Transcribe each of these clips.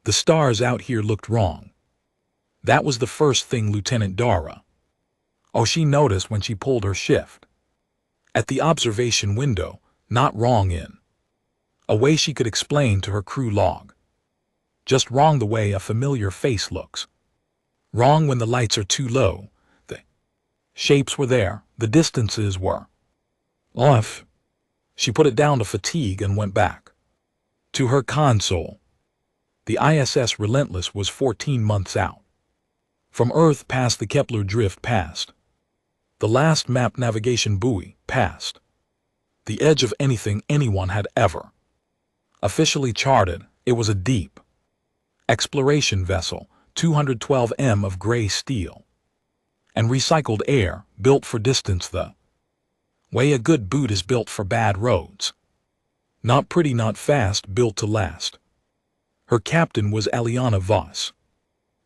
The stars out here looked wrong. That was the first thing Lieutenant Dara. Oh, she noticed when she pulled her shift. At the observation window, not wrong in a way she could explain to her crew log. Just wrong the way a familiar face looks. Wrong when the lights are too low. The shapes were there, the distances were off. She put it down to fatigue and went back to her console. The ISS Relentless was 14 months out. From Earth past the Kepler drift past. The last map navigation buoy past. The edge of anything anyone had ever officially charted. It was a deep exploration vessel, 212 m of gray steel and recycled air, built for distance the way a good boot is built for bad roads. Not pretty, not fast, built to last. Her captain was Aliana Voss,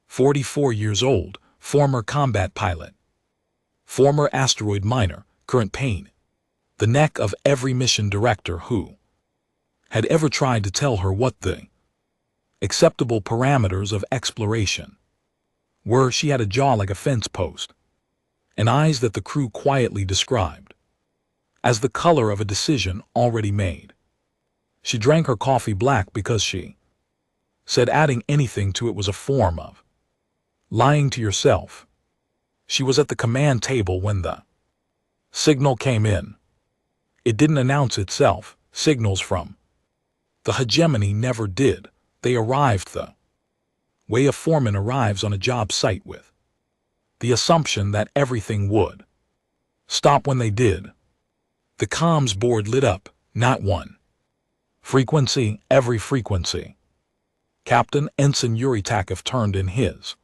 44 years old, former combat pilot, former asteroid miner, current pain, the neck of every mission director who had ever tried to tell her what the acceptable parameters of exploration were. She had a jaw like a fence post, and eyes that the crew quietly described as the color of a decision already made. She drank her coffee black because she said adding anything to it was a form of lying to yourself. She was at the command table when the signal came in. It didn't announce itself. Signals from the hegemony never did. They arrived the way a foreman arrives on a job site with the assumption that everything would stop when they did. The comms board lit up, not one frequency, every frequency. Captain Ensign Yuri Takov turned in his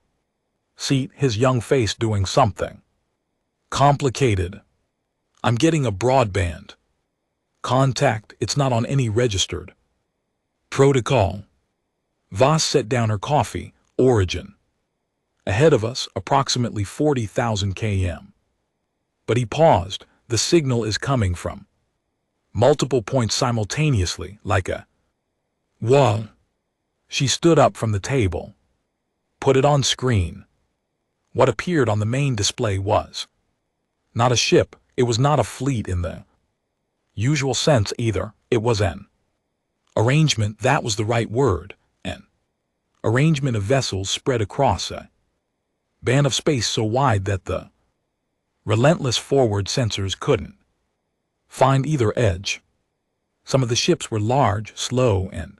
seat, his young face doing something complicated. I'm getting a broadband contact. It's not on any registered protocol. Voss set down her coffee. Origin. Ahead of us, approximately 40,000 km. But he paused. The signal is coming from multiple points simultaneously, like a wall. She stood up from the table, put it on screen. What appeared on the main display was not a ship. It was not a fleet in the usual sense either. It was an arrangement. That was the right word. An arrangement of vessels spread across a band of space so wide that the relentless forward sensors couldn't find either edge. Some of the ships were large, slow, and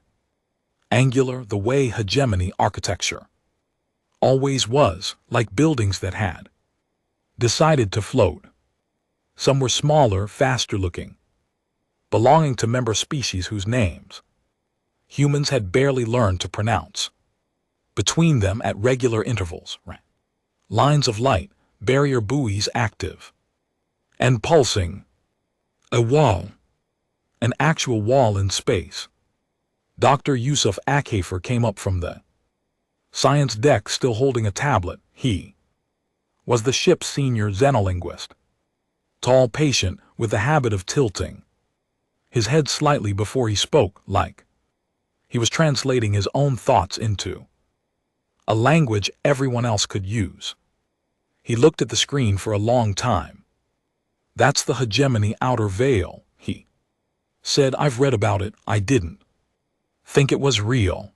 angular, the way hegemony architecture always was, like buildings that had decided to float. Some were smaller, faster looking, belonging to member species whose names humans had barely learned to pronounce. Between them, at regular intervals, lines of light, barrier buoys active and pulsing. A wall. An actual wall in space. Dr. Yusuf Akhafer came up from the science deck still holding a tablet. He was the ship's senior xenolinguist. Tall, patient, with the habit of tilting his head slightly before he spoke, like he was translating his own thoughts into a language everyone else could use. He looked at the screen for a long time. That's the hegemony outer veil, he said. I've read about it. I didn't think it was real.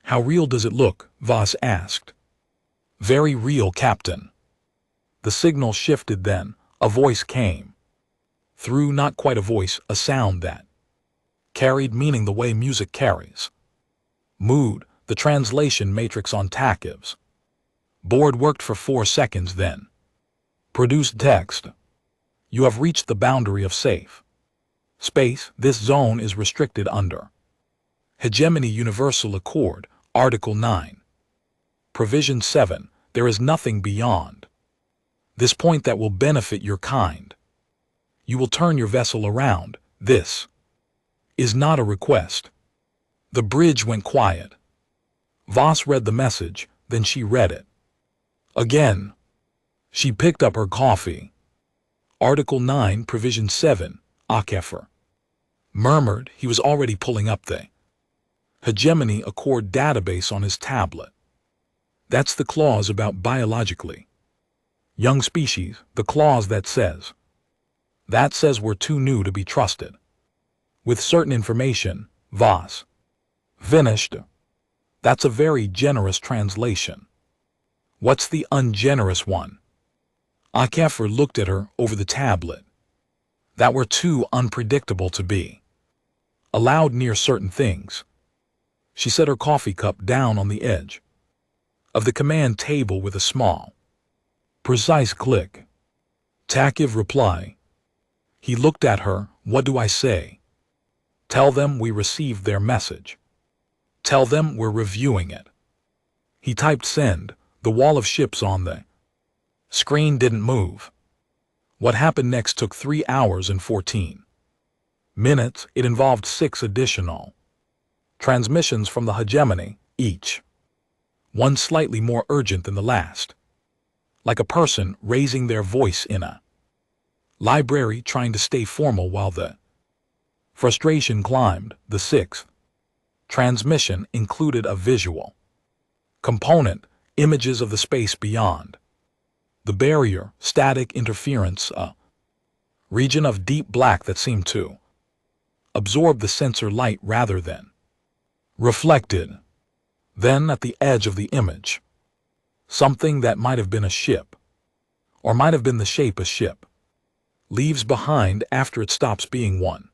How real does it look? Voss asked. Very real, Captain. The signal shifted then. A voice came through, not quite a voice, a sound that carried meaning the way music carries. Mood, the translation matrix on Takov's board worked for 4 seconds, then produced text. You have reached the boundary of safe space. This zone is restricted under Hegemony Universal Accord, Article 9. Provision 7. There is nothing beyond this point that will benefit your kind. You will turn your vessel around. This is not a request. The bridge went quiet. Voss read the message, then she read it again. She picked up her coffee. Article 9, Provision 7, Akhafer murmured. He was already pulling up the Hegemony Accord database on his tablet. That's the clause about biologically young species, the clause that says we're too new to be trusted. With certain information, Voss. Finished. That's a very generous translation. What's the ungenerous one? Akafor looked at her over the tablet. That we're too unpredictable to be allowed near certain things. She set her coffee cup down on the edge of the command table with a small, precise click. Tactive reply. He looked at her. What do I say? Tell them we received their message. Tell them we're reviewing it. He typed send. The wall of ships on the screen didn't move. What happened next took 3 hours and 14 minutes. It involved 6 additional transmissions from the hegemony, each one slightly more urgent than the last. Like a person raising their voice in a library trying to stay formal while the frustration climbed. The 6th transmission included a visual component, images of the space beyond the barrier, static interference, a region of deep black that seemed to absorb the sensor light rather than reflected. Then at the edge of the image, something that might have been a ship, or might have been the shape a ship leaves behind after it stops being one.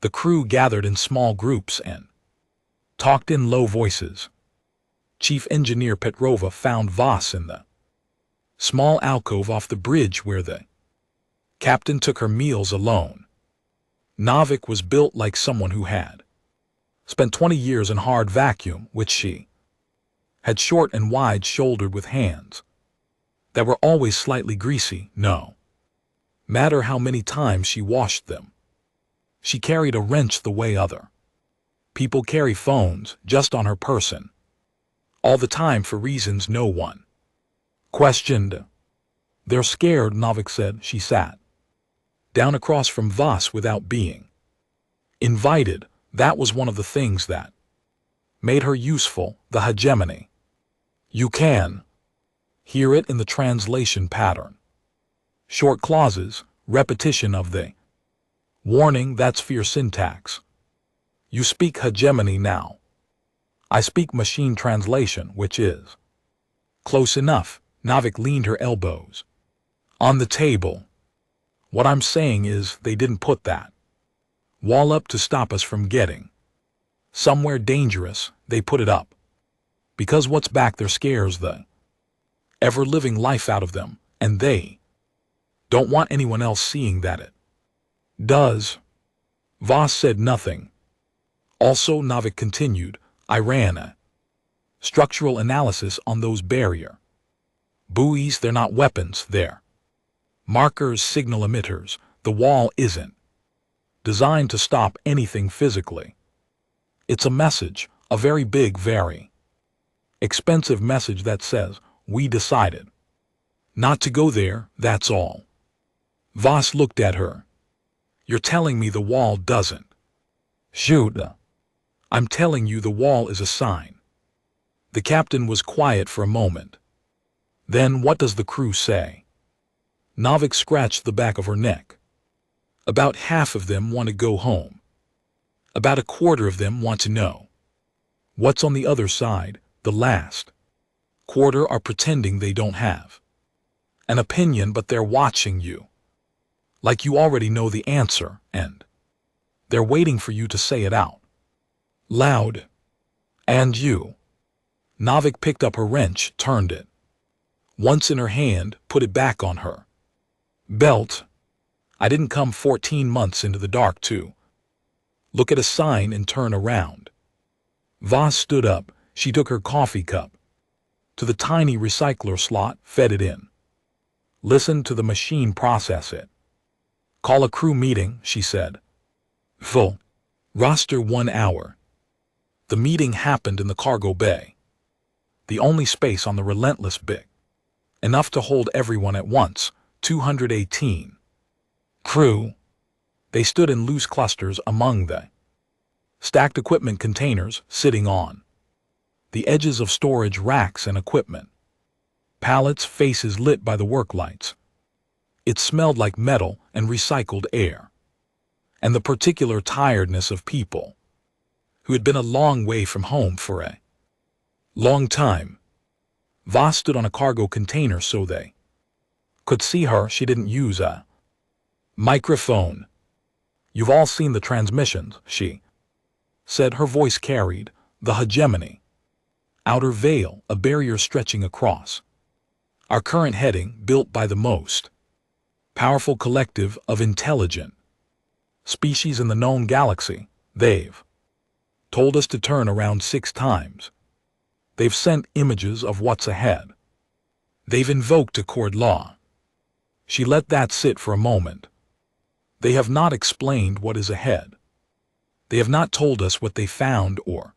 The crew gathered in small groups and talked in low voices. Chief Engineer Petrova found Voss in the small alcove off the bridge where the captain took her meals alone. Novik was built like someone who had spent 20 years in hard vacuum, which she had short and wide-shouldered with hands that were always slightly greasy, no matter how many times she washed them. She carried a wrench the way other people carry phones, just on her person, all the time for reasons no one questioned. They're scared, Novik said. She sat down across from Voss without being invited. That was one of the things that made her useful, the hegemony. You can hear it in the translation pattern. Short clauses, repetition of the warning. That's fear syntax. You speak hegemony now. I speak machine translation, which is close enough. Novik leaned her elbows on the table. What I'm saying is they didn't put that wall up to stop us from getting somewhere dangerous. They put it up because what's back there scares the ever-living life out of them, and they don't want anyone else seeing that it does. Voss said nothing. Also, Novik continued, I ran a structural analysis on those barrier buoys. They're not weapons, they're markers, signal emitters. The wall isn't designed to stop anything physically. It's a message, a very big, very expensive message that says, we decided not to go there, that's all. Voss looked at her. You're telling me the wall doesn't shoot? I'm telling you the wall is a sign. The captain was quiet for a moment. Then what does the crew say? Novik scratched the back of her neck. About half of them want to go home. About a quarter of them want to know what's on the other side. The last quarter are pretending they don't have an opinion, but they're watching you like you already know the answer, and they're waiting for you to say it out loud. And you. Novik picked up her wrench, turned it once in her hand, put it back on her belt. I didn't come 14 months into the dark to look at a sign and turn around. Voss stood up. She took her coffee cup to the tiny recycler slot, fed it in. Listen to the machine process it. Call a crew meeting, she said. Full roster 1 hour. The meeting happened in the cargo bay. The only space on the relentless big enough to hold everyone at once. 218 crew. They stood in loose clusters among the Stacked equipment containers sitting on the edges of storage racks and equipment. Pallets' faces lit by the work lights. It smelled like metal and recycled air. And the particular tiredness of people who had been a long way from home for a long time. Voss stood on a cargo container so they could see her. She didn't use a microphone. "You've all seen the transmissions," she said. Her voice carried the hegemony. Outer veil, a barrier stretching across our current heading, built by the most powerful collective of intelligent species in the known galaxy. They've told us to turn around 6 times. They've sent images of what's ahead. They've invoked Accord law. She let that sit for a moment. They have not explained what is ahead. They have not told us what they found or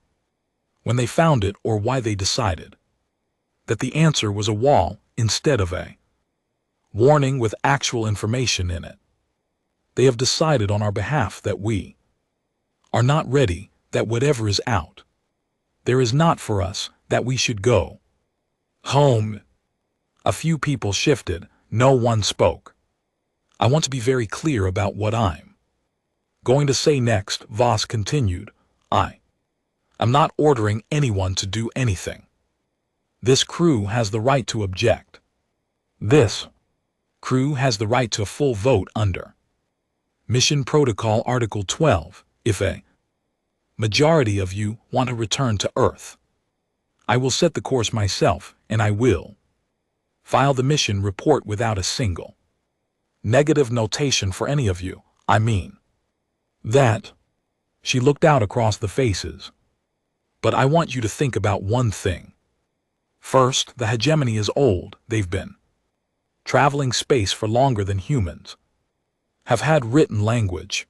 when they found it or why they decided that the answer was a wall instead of a warning with actual information in it. They have decided on our behalf that we are not ready, that whatever is out there is not for us, that we should go home. A few people shifted. No one spoke. "I want to be very clear about what I'm going to say next," Voss continued. I'm not ordering anyone to do anything. This crew has the right to object. This crew has the right to a full vote under Mission Protocol Article 12. If a majority of you want to return to Earth, I will set the course myself, and I will file the mission report without a single negative notation for any of you. I mean that." She looked out across the faces. "But I want you to think about one thing. First, the hegemony is old. They've been traveling space for longer than humans, have had written language.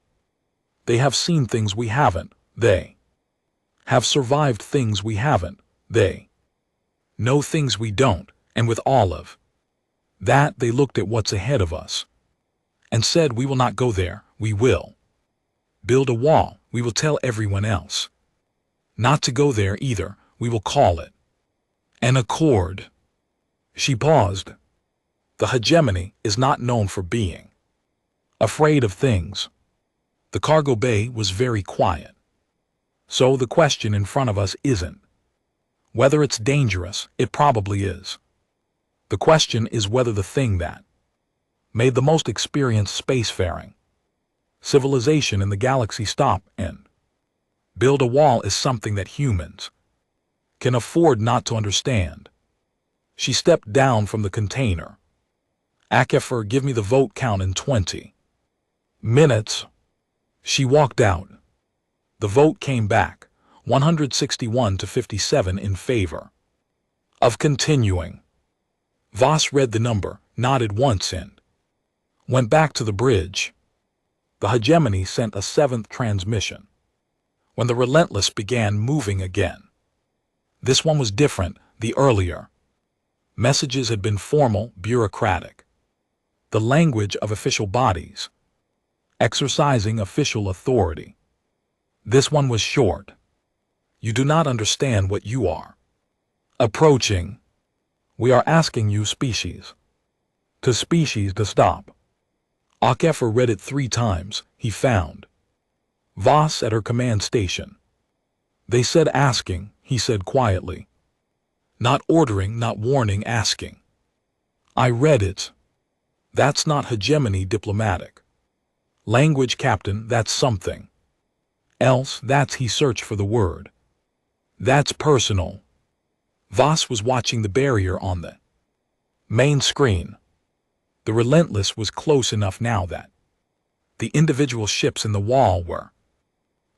They have seen things we haven't. They have survived things we haven't. They know things we don't, and with all of that, they looked at what's ahead of us and said, we will not go there. We will build a wall. We will tell everyone else not to go there either. We will call it an accord." She paused. The hegemony is not known for being afraid of things. The cargo bay was very quiet. So the question in front of us isn't whether it's dangerous. It probably is. The question is whether the thing that made the most experienced spacefaring civilization in the galaxy stop and build a wall is something that humans can afford not to understand. She stepped down from the container. "Akefer, give me the vote count in 20 minutes." She walked out. The vote came back, 161 to 57 in favor of continuing. Voss read the number, nodded once and went back to the bridge. The hegemony sent a 7th transmission when the Relentless began moving again. This one was different. The earlier messages had been formal, bureaucratic, the language of official bodies, exercising official authority. This one was short. "You do not understand what you are approaching. We are asking you species to stop." Akefer read it 3 times. He found Voss at her command station. "They said asking," he said quietly. "Not ordering, not warning, asking." I read it. That's not hegemony diplomatic language, Captain. That's something else. That's, he searched for the word, that's personal. Voss was watching the barrier on the main screen. The Relentless was close enough now that the individual ships in the wall were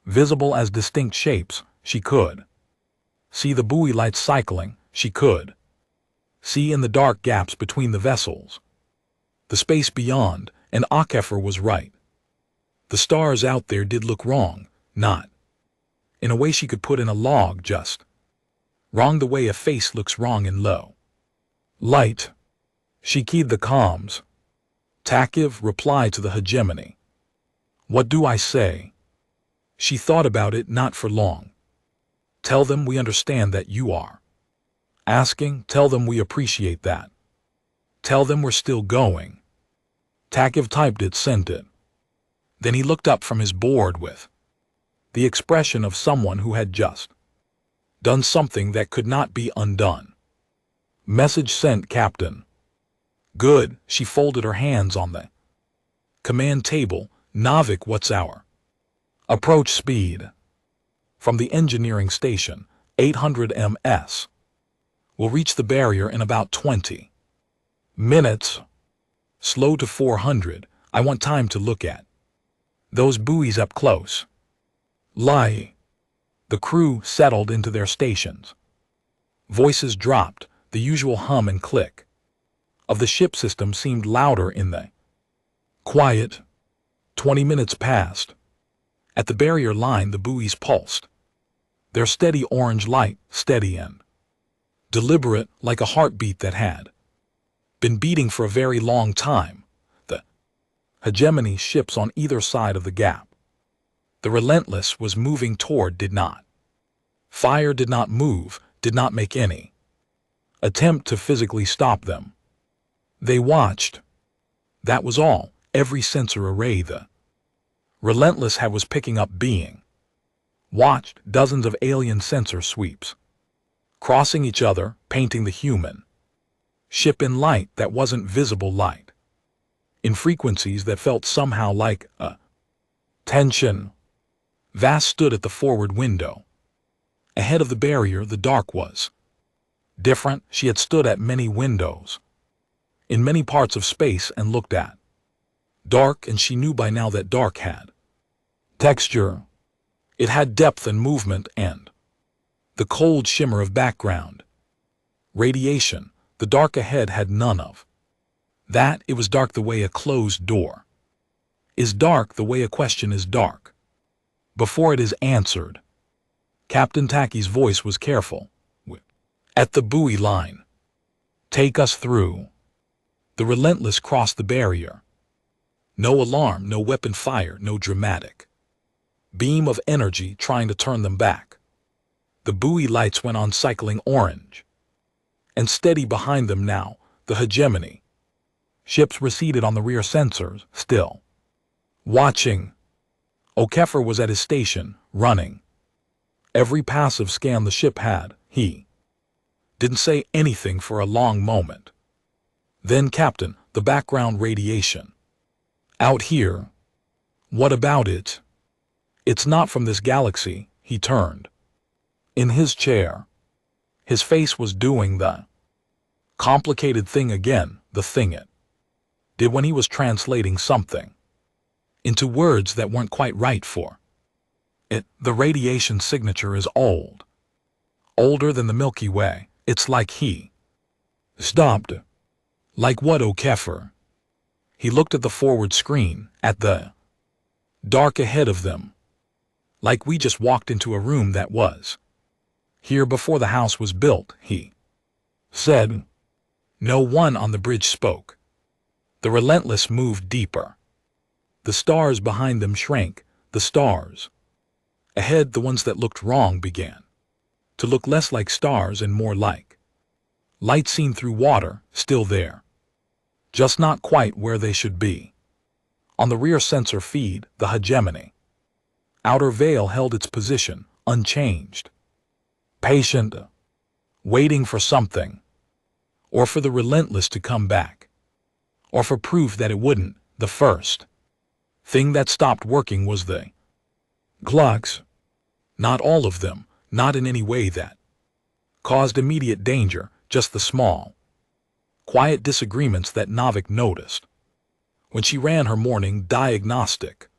visible as distinct shapes. She could see the buoy lights cycling. She could see in the dark gaps between the vessels the space beyond, and Akefer was right. The stars out there did look wrong, not in a way she could put in a log, just wrong the way a face looks wrong in low light. She keyed the comms. Takiv replied to the hegemony. "What do I say?" She thought about it not for long. Tell them we understand that you are. Asking, tell them we appreciate that. Tell them we're still going. Takiv typed it, sent it. Then he looked up from his board with the expression of someone who had just done something that could not be undone. Message sent, Captain. Good. She folded her hands on the command table. Navik, what's our approach speed? From the engineering station, 800 ms. We'll reach the barrier in about 20 minutes. Slow to 400. I want time to look at those buoys up close. Lie. The crew settled into their stations. Voices dropped. The usual hum and click of the ship system seemed louder in the quiet. 20 minutes passed. At the barrier line, the buoys pulsed. Their steady orange light, steady and deliberate, like a heartbeat that had been beating for a very long time. The hegemony ships on either side of the gap. The Relentless was moving toward, did not fire, did not move, did not make any attempt to physically stop them. They watched. That was all. Every sensor array the Relentless was picking up being watched. Dozens of alien sensor sweeps, crossing each other, painting the human ship in light that wasn't visible light, in frequencies that felt somehow like a tension. Vass stood at the forward window. Ahead of the barrier, the dark was different. She had stood at many windows in many parts of space and looked at dark, and she knew by now that dark had texture. It had depth and movement and the cold shimmer of background radiation. The dark ahead had none of that. It was dark the way a closed door is dark, the way a question is dark before it is answered. Captain Taki's voice was careful. At the buoy line. Take us through. The Relentless crossed the barrier. No alarm, no weapon fire, no dramatic beam of energy trying to turn them back. The buoy lights went on, cycling orange and steady behind them now. The hegemony ships receded on the rear sensors, still watching. O'Keefer was at his station, running every passive scan the ship had. He didn't say anything for a long moment. Then, Captain, the background radiation out here. What about it? It's not from this galaxy. He turned in his chair. His face was doing the complicated thing again, the thing it did when he was translating something into words that weren't quite right for it. The radiation signature is old, older than the Milky Way. It's like he stopped. Like what, O'Keefer? He looked at the forward screen, at the dark ahead of them. Like we just walked into a room that was here before the house was built, he said. No one on the bridge spoke. The Relentless moved deeper. The stars behind them shrank. The stars ahead, the ones that looked wrong, began to look less like stars and more like light seen through water, still there, just not quite where they should be. On the rear sensor feed, the hegemony outer veil held its position, unchanged, patient, waiting for something, or for the Relentless to come back, or for proof that it wouldn't. The first thing that stopped working was the clocks. Not all of them, not in any way that caused immediate danger, just the small, quiet disagreements that Navik noticed when she ran her morning diagnostic.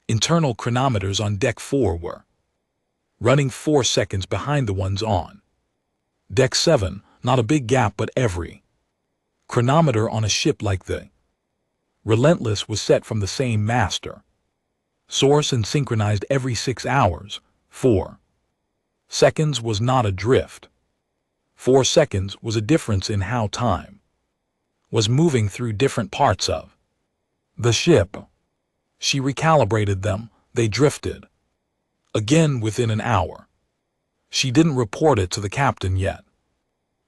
Internal chronometers on Deck 4 were running 4 seconds behind the ones on Deck 7, not a big gap, but every chronometer on a ship like the Relentless was set from the same master source and synchronized every 6 hours. 4 seconds was not a drift. 4 seconds was a difference in how time was moving through different parts of the ship. She recalibrated them. They drifted. Again within an hour. She didn't report it to the captain yet.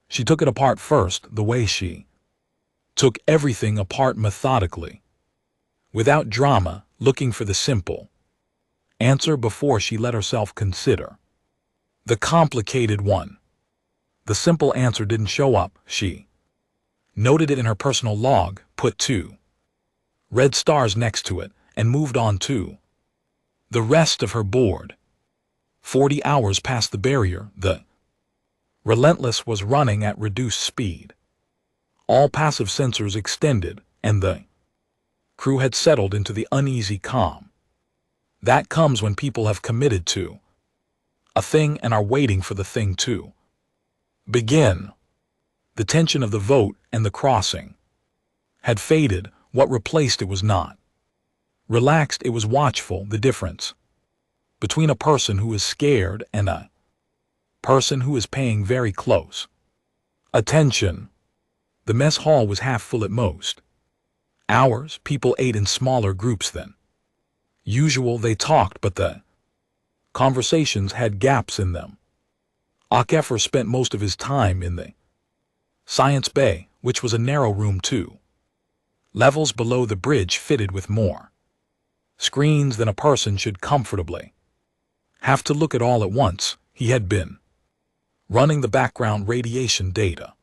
She took it apart first, the way she took everything apart methodically, without drama, looking for the simple answer before she let herself consider the complicated one. The simple answer didn't show up. She noted it in her personal log, put 2 red stars next to it, and moved on to the rest of her board. 40 hours past the barrier, the Relentless was running at reduced speed. All passive sensors extended, and the crew had settled into the uneasy calm that comes when people have committed to a thing and are waiting for the thing to begin. The tension of the vote and the crossing had faded. What replaced it was not relaxed, it was watchful. The difference between a person who is scared and a person who is paying very close attention. The mess hall was half full at most hours. People ate in smaller groups than usual. They talked, but the conversations had gaps in them. Akefer spent most of his time in the Science Bay, which was a narrow room 2 levels below the bridge, fitted with more screens than a person should comfortably have to look at all at once. He had been running the background radiation data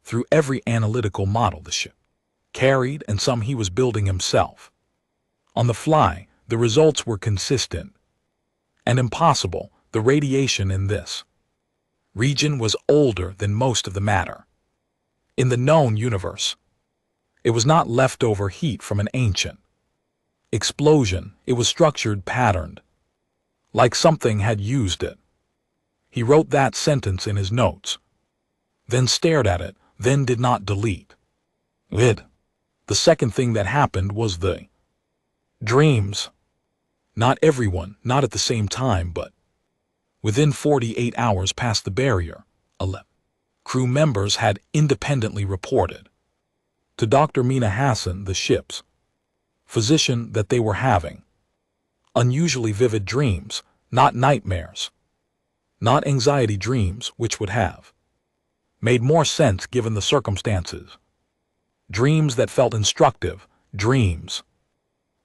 through every analytical model the ship carried, and some he was building himself. On the fly, the results were consistent and impossible. The radiation in this region was older than most of the matter in the known universe. It was not leftover heat from an ancient explosion. It was structured, patterned, like something had used it. He wrote that sentence in his notes, then stared at it, then did not delete it. The second thing that happened was the dreams. Not everyone, not at the same time, but within 48 hours past the barrier, 11 crew members had independently reported to Dr. Mina Hassan, the ship's physician, that they were having unusually vivid dreams, not nightmares, not anxiety dreams, which would have made more sense given the circumstances. Dreams that felt instructive, dreams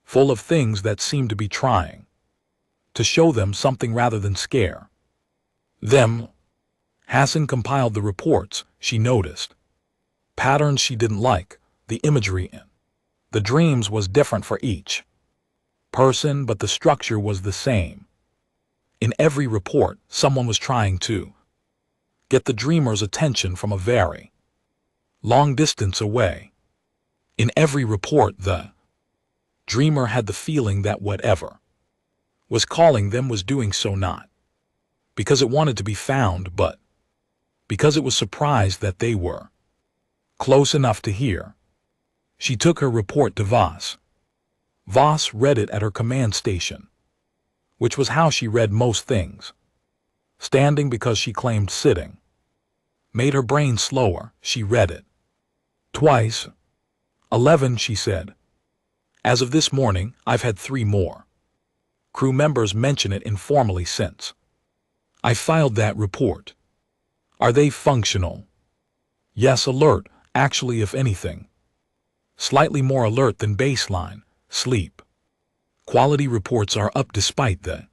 full of things that seemed to be trying to show them something rather than scare them. Hassan compiled the reports. She noticed patterns she didn't like. The imagery in the dreams was different for each person, but the structure was the same. In every report, someone was trying to get the dreamer's attention from a very long distance away. In every report, the dreamer had the feeling that whatever was calling them was doing so not because it wanted to be found, but because it was surprised that they were close enough to hear. She took her report to Voss. Voss read it at her command station, which was how she read most things. Standing, because she claimed sitting made her brain slower. She read it twice. 11, she said. As of this morning, I've had 3 more crew members mention it informally since I filed that report. Are they functional? Yes, alert, actually, if anything. Slightly more alert than baseline. Sleep quality reports are up despite the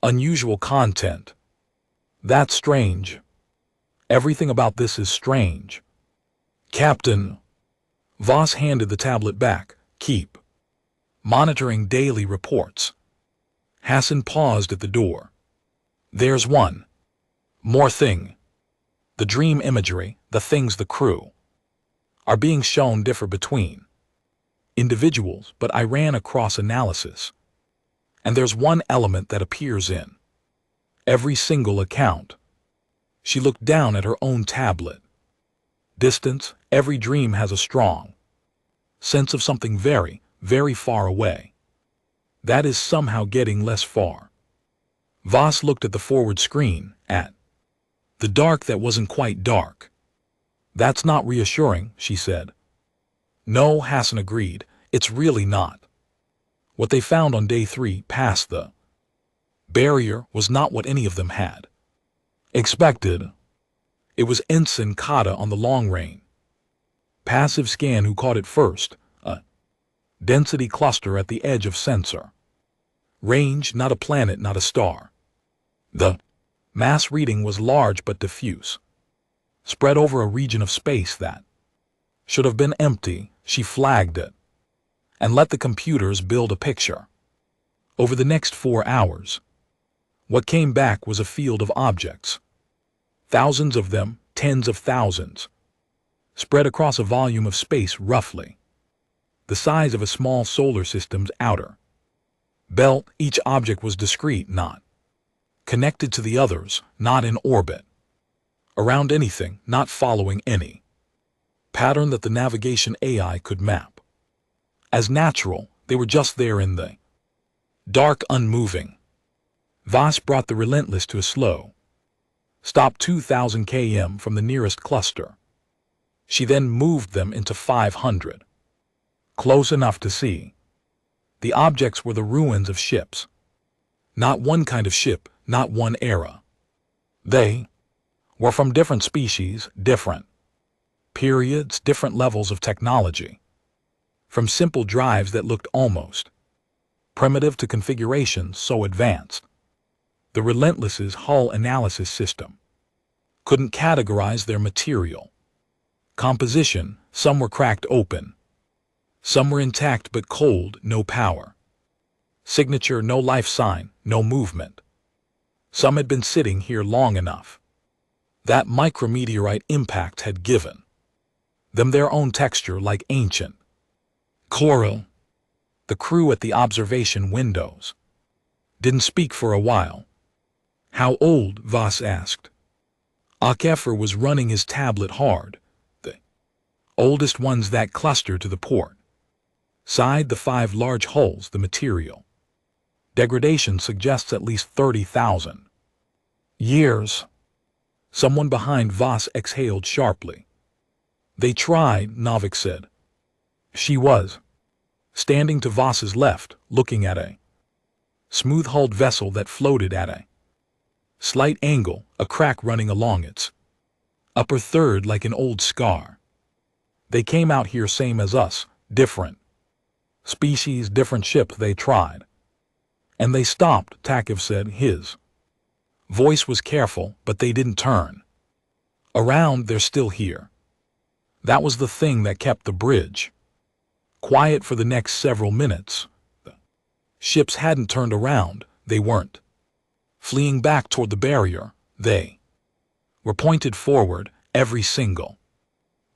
unusual content. That's strange. Everything about this is strange. Captain. Voss handed the tablet back. Keep monitoring daily reports. Hassan paused at the door. There's one more thing. The dream imagery, the things the crew are being shown, differ between individuals, but I ran across analysis, and there's one element that appears in every single account. She looked down at her own tablet. Distance. Every dream has a strong sense of something very, very far away. That is somehow getting less far. Voss looked at the forward screen, at the dark that wasn't quite dark. That's not reassuring, she said. No, Hassan agreed, it's really not. What they found on day 3 past the Barrier was not what any of them had expected. It was Ensign Kata on the long range. Passive scan who caught it first, a density cluster at the edge of sensor. Range, not a planet, not a star. The mass reading was large but diffuse, spread over a region of space that should have been empty. She flagged it and let the computers build a picture. Over the next 4 hours, what came back was a field of objects. Thousands of them, tens of thousands, spread across a volume of space roughly the size of a small solar system's outer belt. Each object was discrete, not connected to the others, not in orbit around anything, not following any pattern that the navigation AI could map. As natural, they were just there in the dark, unmoving. Voss brought the Relentless to a slow stop 2,000 km from the nearest cluster. She then moved them into 500, close enough to see. The objects were the ruins of ships. Not one kind of ship, not one era. They were from different species, different periods, different levels of technology. From simple drives that looked almost primitive to configurations so advanced. The Relentless's hull analysis system couldn't categorize their material composition. Some were cracked open. Some were intact but cold, no power signature, no life sign, no movement. Some had been sitting here long enough. That micrometeorite impact had given them their own texture, like ancient coral. The crew at the observation windows didn't speak for a while. How old? Voss asked. Akefer was running his tablet hard. The oldest ones that cluster to the port side, the 5 large hulls. The material degradation suggests at least 30,000 years. Someone behind Voss exhaled sharply. They tried, Novik said. She was standing to Voss's left, looking at a smooth-hulled vessel that floated at a slight angle, a crack running along its upper third like an old scar. They came out here same as us, different species, different ship. They tried. And they stopped, Takev said. His voice was careful, but they didn't turn around. They're still here. That was the thing that kept the bridge quiet for the next several minutes. The ships hadn't turned around. They weren't fleeing back toward the barrier. They were pointed forward, every single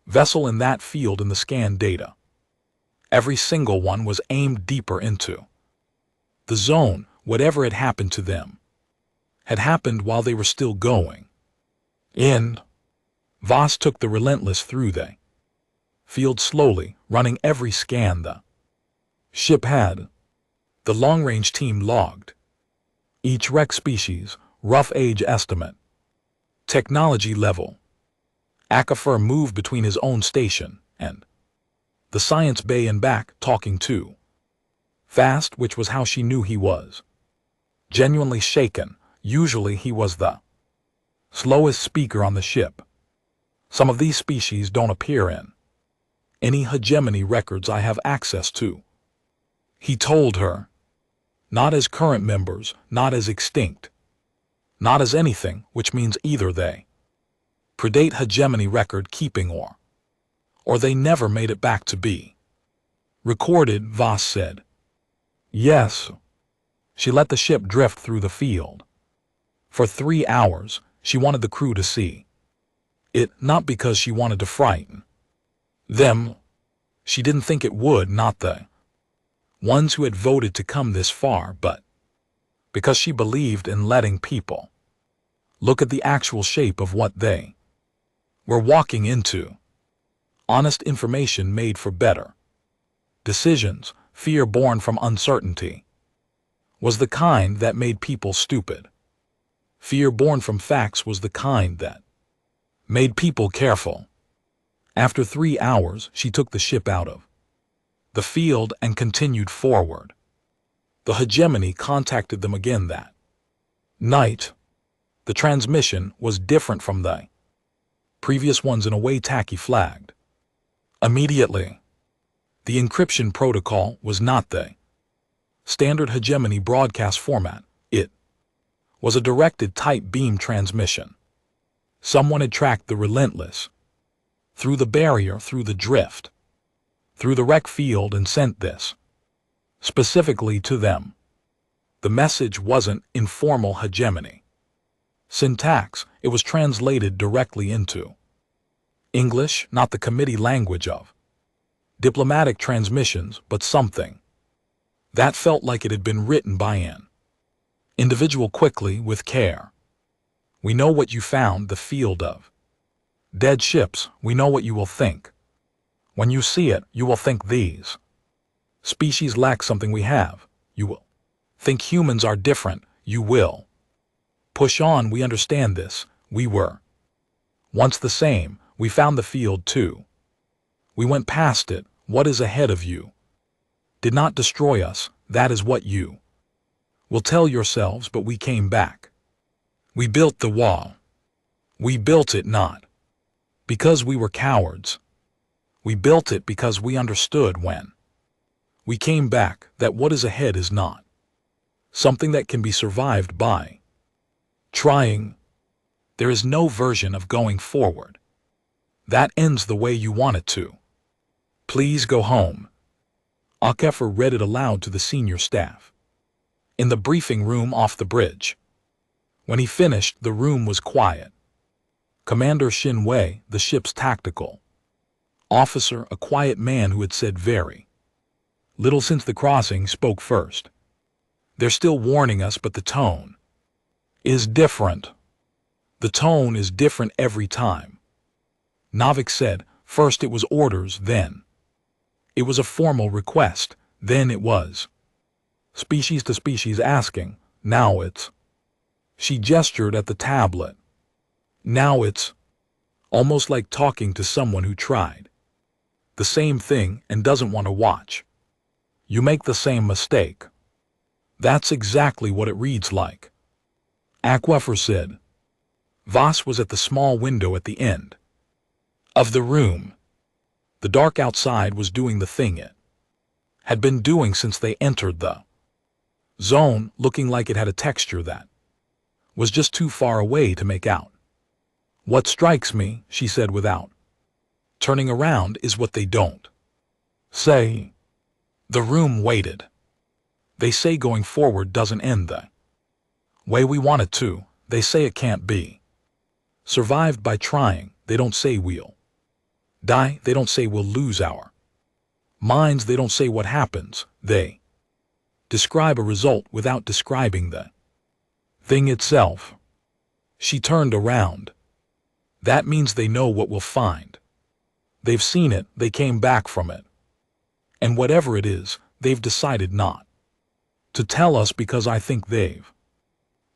vessel in that field in the scan data. Every single one was aimed deeper into the zone. Whatever had happened to them had happened while they were still going in. Voss took the Relentless through the field slowly, running every scan the ship had. The long-range team logged each wreck species, rough age estimate, technology level. Akefer moved between his own station and the science bay and back, talking too fast, which was how she knew he was genuinely shaken. Usually he was the slowest speaker on the ship. Some of these species don't appear in any hegemony records I have access to, he told her. Not as current members, not as extinct, not as anything, which means either they predate hegemony record keeping or they never made it back to be recorded, Voss said. Yes. She let the ship drift through the field. For 3 hours, she wanted the crew to see it, not because she wanted to frighten them. She didn't think it would, not the ones who had voted to come this far, but because she believed in letting people look at the actual shape of what they were walking into. Honest information made for better decisions. Fear born from uncertainty was the kind that made people stupid. Fear born from facts was the kind that made people careful. After 3 hours, she took the ship out of the field and continued forward. The hegemony contacted them again that Night. The transmission was different from the previous ones in a way Tacky flagged. Immediately. The encryption protocol was not the standard hegemony broadcast format. It was a directed tight beam transmission. Someone had tracked the relentless through the barrier, through the drift, through the rec field, and sent this specifically to them. The message wasn't informal hegemony syntax, it was translated directly into English, not the committee language of diplomatic transmissions, but something that felt like it had been written by an individual quickly, with care. We know what you found, the field of dead ships. We know what you will think. When you see it, you will think these species lack something we have. You will think humans are different. You will push on. We understand this. We were once the same. We found the field too. We went past it. What is ahead of you did not destroy us. That is what you will tell yourselves, but we came back. We built the wall. We built it not because we were cowards. We built it because we understood when we came back that what is ahead is not something that can be survived by trying. There is no version of going forward that ends the way you want it to. Please go home. Akefer read it aloud to the senior staff in the briefing room off the bridge. When he finished, the room was quiet. Commander Shin Wei, the ship's tactical officer, a quiet man who had said very little since the crossing, spoke first. They're still warning us, but the tone is different. The tone is different every time. Navik said, first it was orders, then it was a formal request, then it was species to species asking, now it's. She gestured at the tablet. Now it's almost like talking to someone who tried the same thing and doesn't want to watch you make the same mistake. That's exactly what it reads like. Akefer said. Voss was at the small window at the end of the room. The dark outside was doing the thing it had been doing since they entered the zone, looking like it had a texture that was just too far away to make out. What strikes me, she said without turning around, is what they don't say. The room waited. They say going forward doesn't end the way we want it to. They say it can't be survived by trying. They don't say we'll die. They don't say we'll lose our minds. They don't say what happens. They describe a result without describing the thing itself. She turned around. That means they know what we'll find. They've seen it, they came back from it. And whatever it is, they've decided not to tell us, because I think they've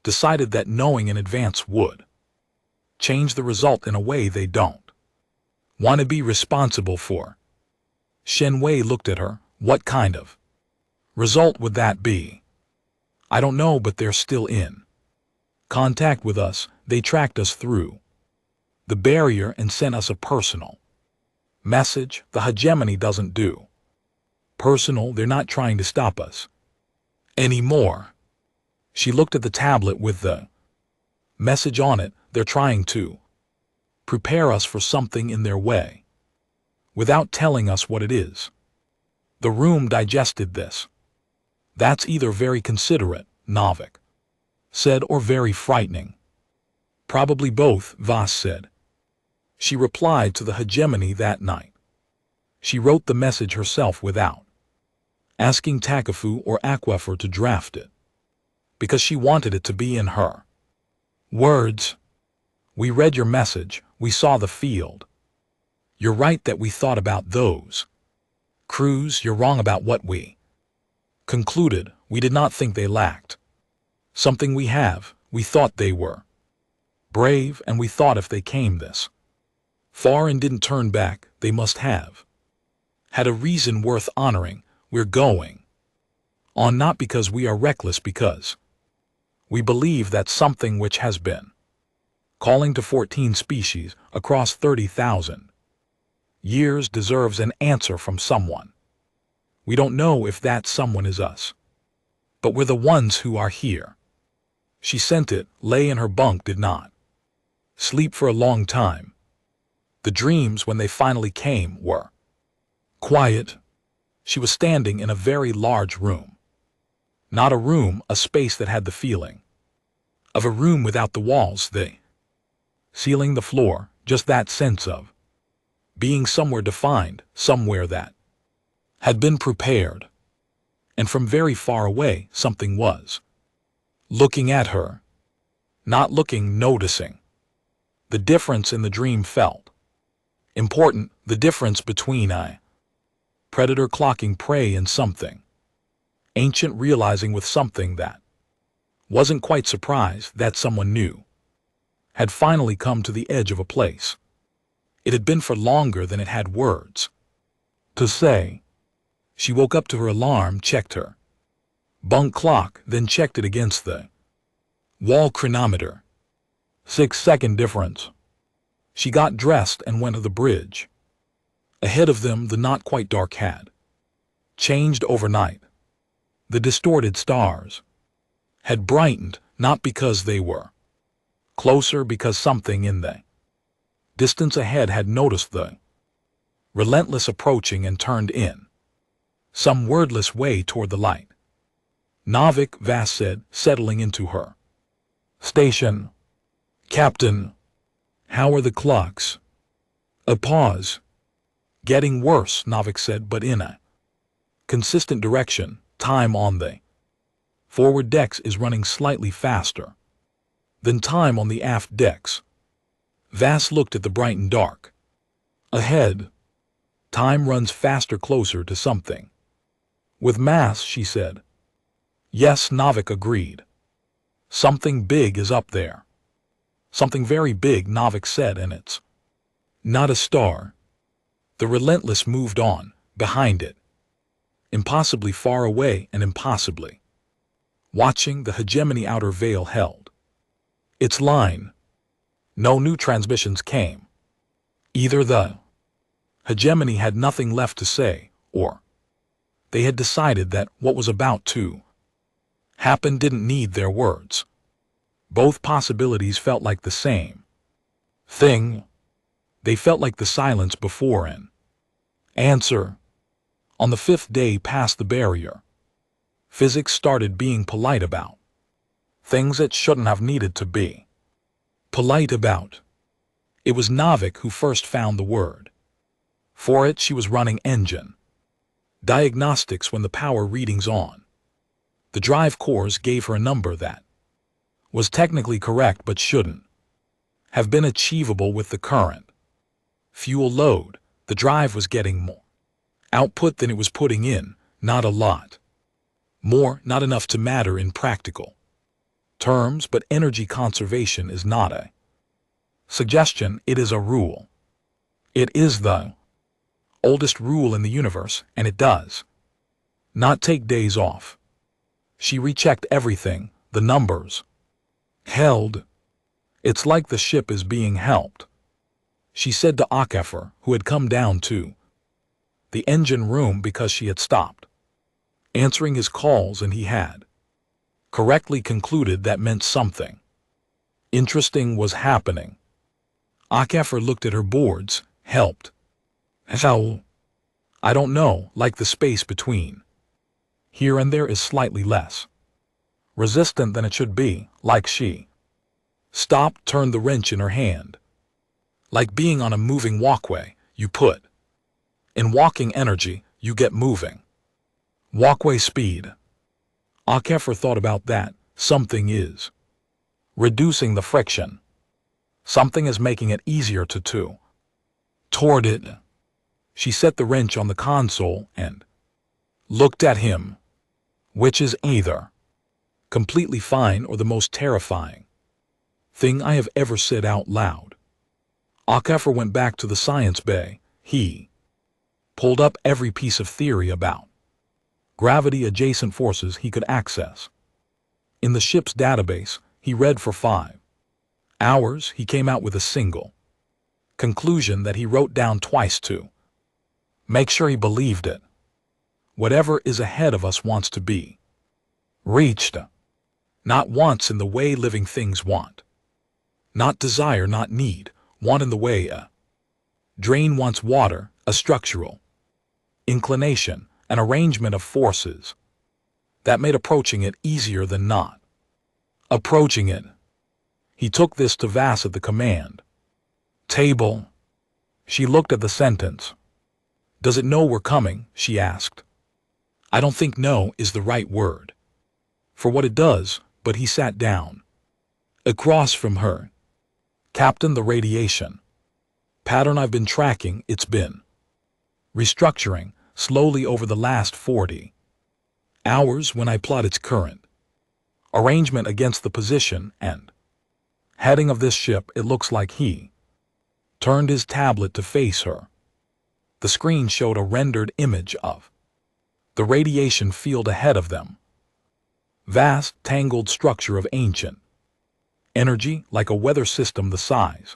decided that knowing in advance would change the result in a way they don't want to be responsible for. Shen Wei looked at her. What kind of result would that be? I don't know, but they're still in contact with us. They tracked us through the barrier and sent us a personal message. The hegemony doesn't do personal. They're not trying to stop us anymore. She looked at the tablet with the message on it. They're trying to prepare us for something in their way without telling us what it is. The room digested this. That's either very considerate, Navik said, or very frightening. Probably both, Voss said. She replied to the hegemony that night. She wrote the message herself without asking Takefu or Akefer to draft it, because she wanted it to be in her words. We read your message, we saw the field. You're right that we thought about those crews. You're wrong about what we concluded. We did not think they lacked something we have. We thought they were brave, and we thought if they came this far and didn't turn back, they must have had a reason worth honoring. We're going on not because we are reckless, because We believe that something which has been calling to 14 species across 30,000 years deserves an answer from someone. We don't know if that someone is us, but we're the ones who are here. She sent it, lay in her bunk, did not sleep for a long time. The dreams, when they finally came, were quiet. She was standing in a very large room. Not a room, a space that had the feeling of a room without the walls, the ceiling, the floor, just that sense of being somewhere defined, somewhere that had been prepared. And from very far away, something was looking at her. Not looking, noticing. The difference in the dream felt important, the difference between a predator clocking prey and something ancient, realizing with something that wasn't quite surprised that someone new had finally come to the edge of a place. It had been for longer than it had words to say. She woke up to her alarm, checked her bunk clock, then checked it against the wall chronometer. 6-second difference. She got dressed and went to the bridge. Ahead of them, the not quite dark had changed overnight. The distorted stars had brightened, not because they were closer, because something in the distance ahead had noticed the relentless approaching and turned in some wordless way toward the light. Navik, Vas said, settling into her station. Captain, how are the clocks? A pause. Getting worse, Navik said, but in a consistent direction. Time on the forward decks is running slightly faster than time on the aft decks. Vas looked at the bright and dark ahead. Time runs faster, closer to something with mass, she said. Yes, Navik agreed. Something big is up there. Something very big, Navik said, and it's not a star. The relentless moved on, behind it. Impossibly far away and impossibly watching, the hegemony outer veil held its line. No new transmissions came. Either the hegemony had nothing left to say, or they had decided that what was about to happen didn't need their words. Both possibilities felt like the same thing. They felt like the silence before an answer. On the 5th day past the barrier, physics started being polite about things it shouldn't have needed to be polite about. It was Navik who first found the word. For it, she was running engine diagnostics when the power readings on the drive cores gave her a number that was technically correct but shouldn't have been achievable with the current fuel load. The drive was getting more output than it was putting in, not a lot more, not enough to matter in practical terms, but energy conservation is not a suggestion, it is a rule. It is the oldest rule in the universe, and it does not take days off. She rechecked everything, the numbers held. It's like the ship is being helped, she said to Akafer, who had come down to the engine room because she had stopped answering his calls and he had correctly concluded that meant something interesting was happening. Akafer looked at her boards. Helped. How? I don't know, like the space between here and there is slightly less resistant than it should be, like she stopped, turned the wrench in her hand. Like being on a moving walkway, you put in walking energy, you get moving. Walkway speed. Akafer thought about that. Something is reducing the friction. Something is making it easier to toward it. She set the wrench on the console and looked at him, which is either completely fine or the most terrifying thing I have ever said out loud. Akafer went back to the science bay. He pulled up every piece of theory about gravity adjacent forces he could access. In the ship's database, he read for 5 hours. He came out with a single conclusion that he wrote down twice to make sure he believed it. Whatever is ahead of us wants to be reached. Not wants in the way living things want. Not desire, not need, want in the way a drain wants water, a structural inclination, an arrangement of forces that made approaching it easier than not approaching it. He took this to Vass at the command table. She looked at the sentence. Does it know we're coming? She asked. I don't think know is the right word for what it does, but he sat down across from her. Captain, the radiation pattern I've been tracking, it's been restructuring slowly over the last 40 hours. When I plot its current arrangement against the position and heading of this ship, it looks like he turned his tablet to face her. The screen showed a rendered image of the radiation field ahead of them. Vast, tangled structure of ancient energy, like a weather system the size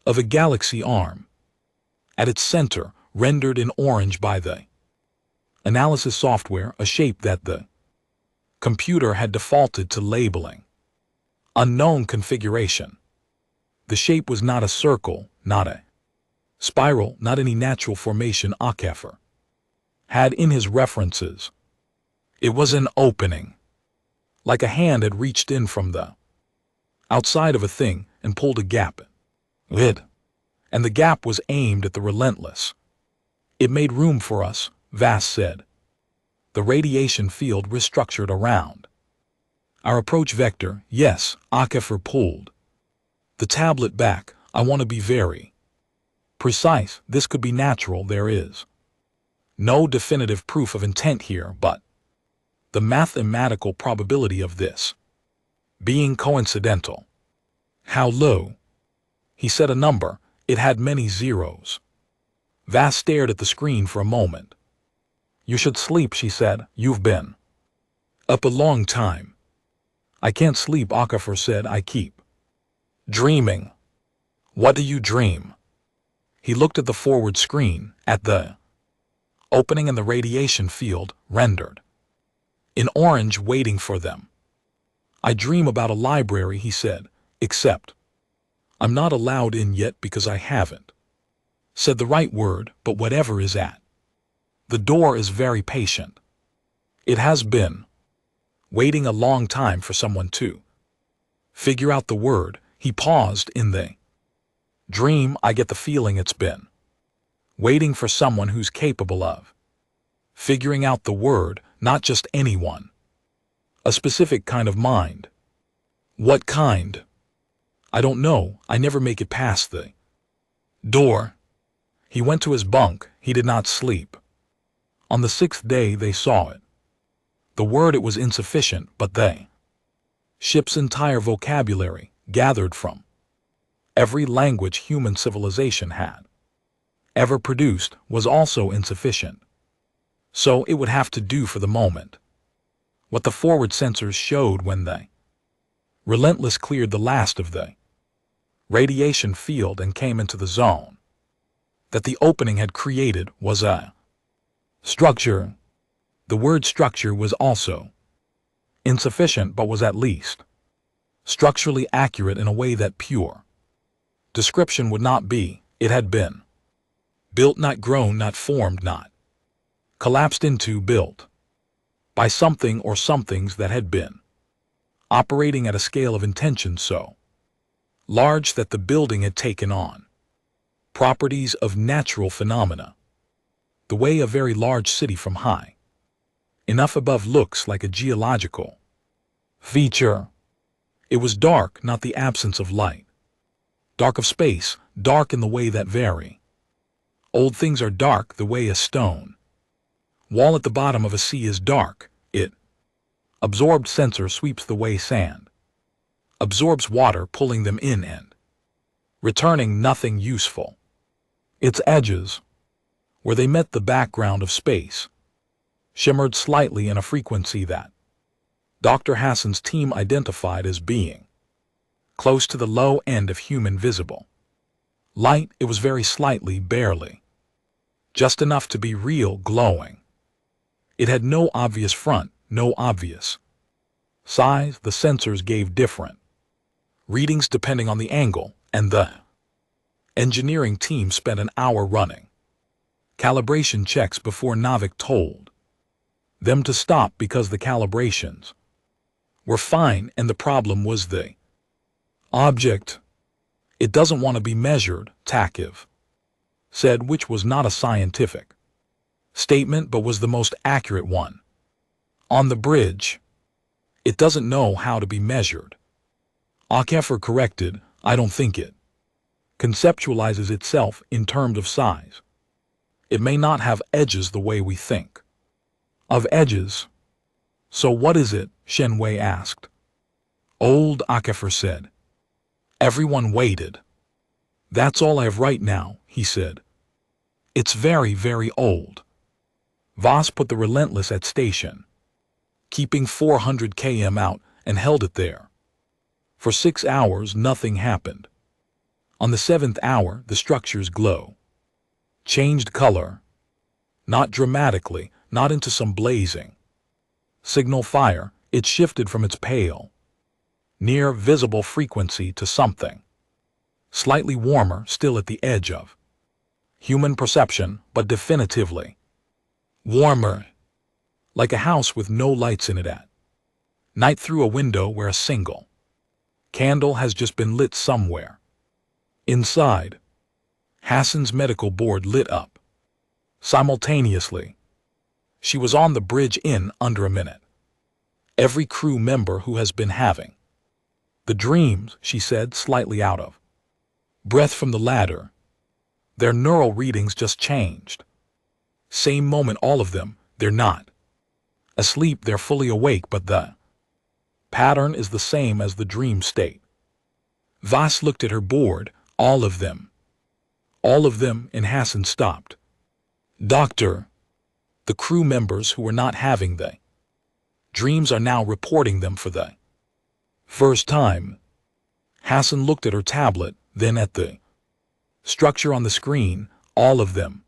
of a galaxy arm. At its center, rendered in orange by the analysis software, a shape that the computer had defaulted to labeling unknown configuration. The shape was not a circle, not a spiral, not any natural formation Akefer had in his references. It was an opening, like a hand had reached in from the outside of a thing and pulled a gap in it, and the gap was aimed at the relentless. It made room for us, Vass said. The radiation field restructured around our approach vector. Yes, Akefer pulled the tablet back. I want to be very precise. This could be natural. There is no definitive proof of intent here, but the mathematical probability of this being coincidental. How low? He said a number. It had many zeros. Vass stared at the screen for a moment. You should sleep, she said. You've been up a long time. I can't sleep, Akefer said. I keep dreaming. What do you dream? He looked at the forward screen, at the opening in the radiation field, rendered in orange, waiting for them. I dream about a library, he said, except I'm not allowed in yet because I haven't said the right word, but whatever is at the door is very patient. It has been waiting a long time for someone to figure out the word. He paused. In the dream, I get the feeling it's been waiting for someone who's capable of figuring out the word, not just anyone. A specific kind of mind. What kind? I don't know. I never make it past the door. He went to his bunk. He did not sleep. On the 6th day they saw it. The word, it was insufficient, but they ship's entire vocabulary, gathered from every language human civilization had ever produced, was also insufficient. So it would have to do for the moment what the forward sensors showed when they relentless cleared the last of the radiation field and came into the zone that the opening had created. Was a structure. The word structure was also insufficient, but was at least structurally accurate in a way that pure description would not be. It had been built, not grown, not formed, not collapsed into, built by something or somethings that had been operating at a scale of intention so large that the building had taken on properties of natural phenomena, the way a very large city from high enough above looks like a geological feature. It was dark, not the absence of light. Dark of space, dark in the way that very old things are dark, the way a stone wall at the bottom of a sea is dark. It absorbed sensor sweeps the way sand absorbs water, pulling them in and returning nothing useful. Its edges, where they met the background of space, shimmered slightly in a frequency that Dr. Hassan's team identified as being close to the low end of human visible light. It was very slightly, barely, just enough to be real, glowing. It had no obvious front, no obvious size. The sensors gave different readings depending on the angle, and the engineering team spent an hour running calibration checks before Navik told them to stop because the calibrations were fine and the problem was the object. It doesn't want to be measured, Takiv said, which was not a scientific statement but was the most accurate one. On the bridge, it doesn't know how to be measured. Akefir corrected, I don't think it conceptualizes itself in terms of size. It may not have edges the way we think of edges. So what is it? Shenwei asked. Old, Akefir said. Everyone waited. That's all I have right now, he said. It's very, very old. Voss put the Relentless at station, keeping 400 km out, and held it there. For 6 hours nothing happened. On the 7th hour the structure's glow changed color. Not dramatically, not into some blazing signal fire. It shifted from its pale, near visible frequency to something slightly warmer, still at the edge of human perception, but definitively warmer, like a house with no lights in it at night through a window where a single candle has just been lit somewhere. Inside, Hassan's medical board lit up simultaneously. She was on the bridge in under a minute. Every crew member who has been having the dreams, she said, slightly out of breath from the ladder. Their neural readings just changed. Same moment, all of them. They're not asleep, they're fully awake, but the pattern is the same as the dream state. Voss looked at her board. All of them. All of them, and Hassan stopped. Doctor, the crew members who were not having the dreams are now reporting them for the first time. Hassan looked at her tablet, then at the structure on the screen. All of them.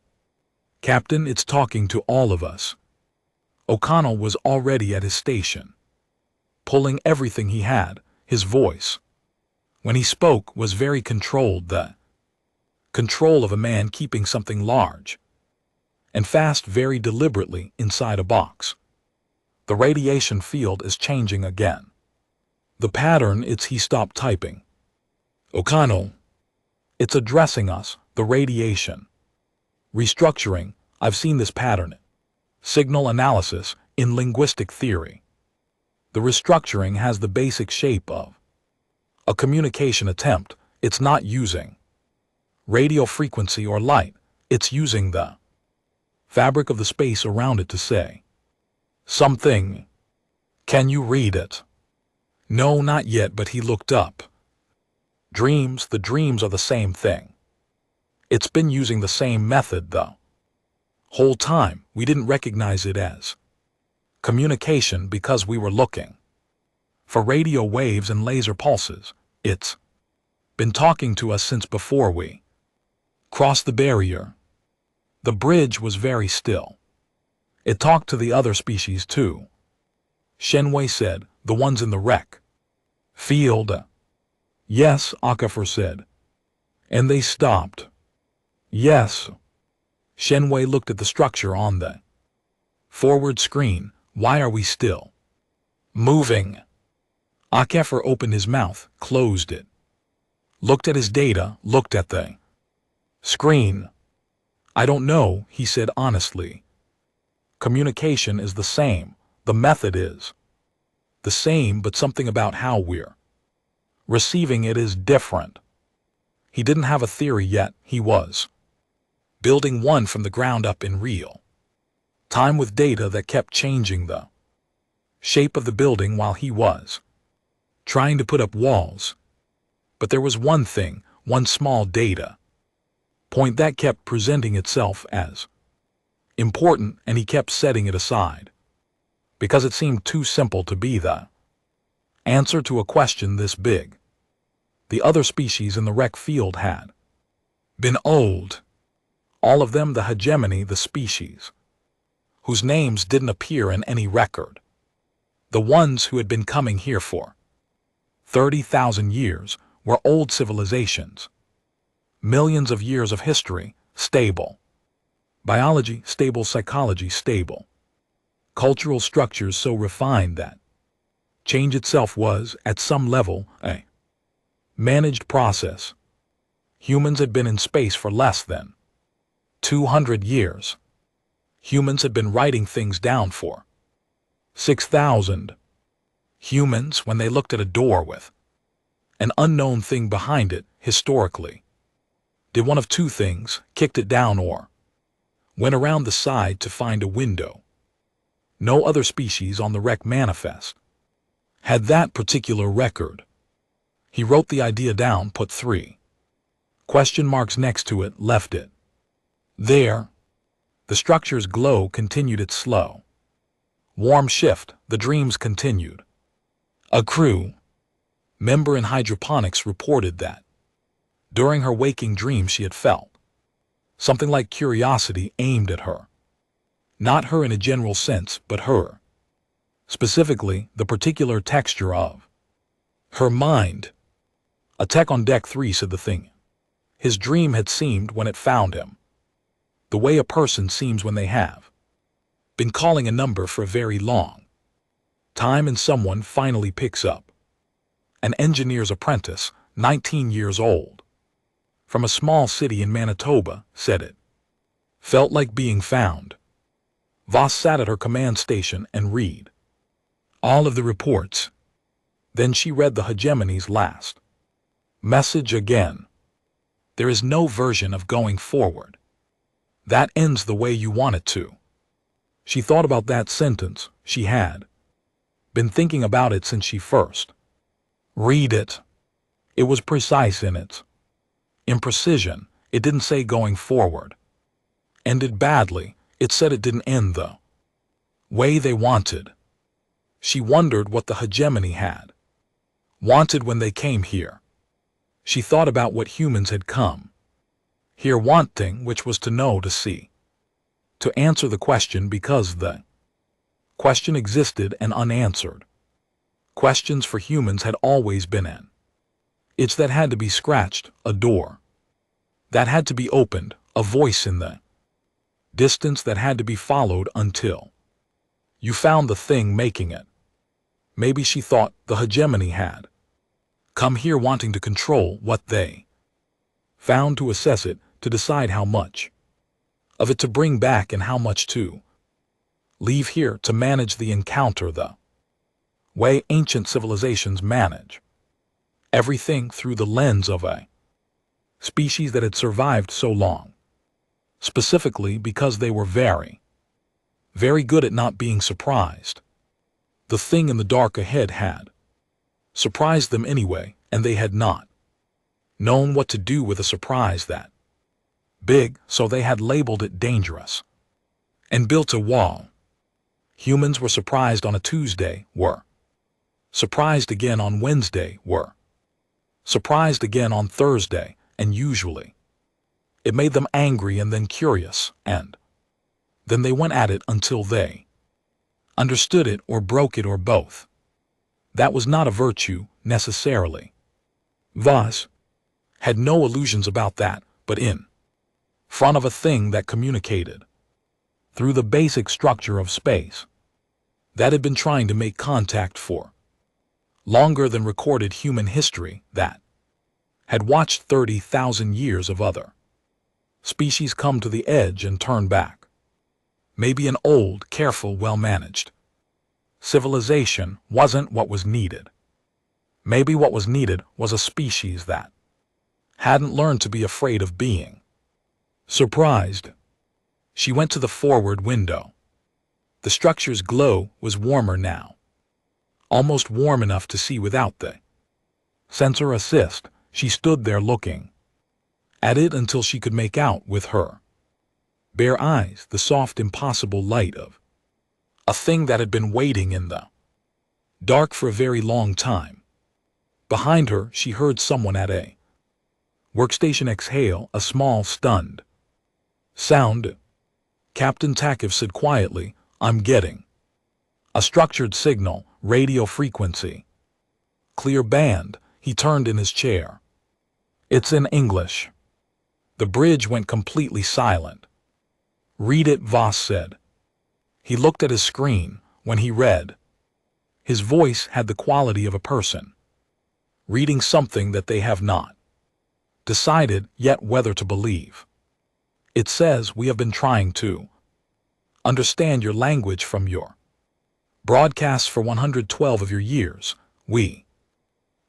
Captain, it's talking to all of us. O'Connell was already at his station, pulling everything he had. His voice, when he spoke, was very controlled, the control of a man keeping something large and fast very deliberately inside a box. The radiation field is changing again. The pattern, he stopped typing. O'Connell, it's addressing us, the radiation. Restructuring, I've seen this pattern. Signal analysis, in linguistic theory. The restructuring has the basic shape of a communication attempt. It's not using radio frequency or light. It's using the fabric of the space around it to say something. Can you read it? No, not yet, but he looked up. Dreams, the dreams are the same thing. It's been using the same method the whole time. We didn't recognize it as communication because we were looking for radio waves and laser pulses. It's been talking to us since before we crossed the barrier. The bridge was very still. It talked to the other species too. Shenwei said, the ones in the wreck field. Yes, Akefir said. And they stopped. Yes. Shenwei looked at the structure on the forward screen. Why are we still moving? Akefir opened his mouth, closed it, looked at his data, looked at the screen. I don't know, he said honestly. Communication is the same. The method is the same, but something about how we're receiving it is different. He didn't have a theory yet. He was building one from the ground up in real time with data that kept changing the shape of the building while he was trying to put up walls. But there was one thing, one small data point that kept presenting itself as important, and he kept setting it aside. because it seemed too simple to be the answer to a question this big. The other species in the wreck field had been old. All of them the hegemony, the species whose names didn't appear in any record. The ones who had been coming here for 30,000 years were old civilizations. Millions of years of history, stable. Biology, stable. Psychology, stable. Cultural structures so refined that change itself was, at some level, a managed process. Humans had been in space for less than 200 years. Humans had been writing things down for 6,000. Humans, when they looked at a door with an unknown thing behind it, historically, did one of two things: kicked it down or went around the side to find a window. No other species on the wreck manifest had that particular record. He wrote the idea down, put 3 question marks next to it, left it there. The structure's glow continued its slow, warm shift. The dreams continued. A crew member in hydroponics reported that during her waking dreams she had felt something like curiosity aimed at her. Not her in a general sense, but her. Specifically, the particular texture of her mind. A tech on Deck 3 said the thing his dream had seemed when it found him. The way a person seems when they have been calling a number for a very long time and someone finally picks up. An engineer's apprentice, 19 years old, from a small city in Manitoba, said it felt like being found. Voss sat at her command station and read all of the reports. Then she read the hegemony's last message again. There is no version of going forward that ends the way you want it to. She thought about that sentence. She had been thinking about it since she first read it. It was precise in its imprecision. It didn't say going forward ended badly. It said it didn't end the way they wanted. She wondered what the hegemony had wanted when they came here. She thought about what humans had come here wanting, which was to know, to see, to answer the question, because the question existed and unanswered. Questions for humans had always been an itch that had to be scratched, a door that had to be opened, a voice in the distance that had to be followed until you found the thing making it. Maybe she thought the hegemony had come here wanting to control what they found, to assess it, to decide how much of it to bring back and how much to leave here, to manage the encounter the way ancient civilizations manage everything, through the lens of a species that had survived so long, specifically because they were very, very good at not being surprised. The thing in the dark ahead had surprised them anyway, and they had not known what to do with a surprise that big, so they had labeled it dangerous and built a wall. Humans were surprised on a Tuesday, were surprised again on Wednesday, were surprised again on Thursday, and usually it made them angry and then curious, and then they went at it until they understood it or broke it or both. That was not a virtue, necessarily. Voss had no illusions about that, but in front of a thing that communicated through the basic structure of space, that had been trying to make contact for longer than recorded human history, that had watched 30,000 years of other species come to the edge and turn back. Maybe an old, careful, well-managed civilization wasn't what was needed. Maybe what was needed was a species that hadn't learned to be afraid of being surprised. She went to the forward window. The structure's glow was warmer now, almost warm enough to see without the sensor assist. She stood there looking at it until she could make out with her bare eyes the soft, impossible light of A thing that had been waiting in the dark for a very long time. Behind her, she heard someone at a workstation exhale a small, stunned sound. Captain Takev said quietly, "I'm getting a structured signal, radio frequency. Clear band." He turned in his chair. "It's in English." The bridge went completely silent. "Read it," Voss said. He looked at his screen. When he read, his voice had the quality of a person reading something that they have not decided yet whether to believe. It says, "We have been trying to understand your language from your broadcasts for 112 of your years. We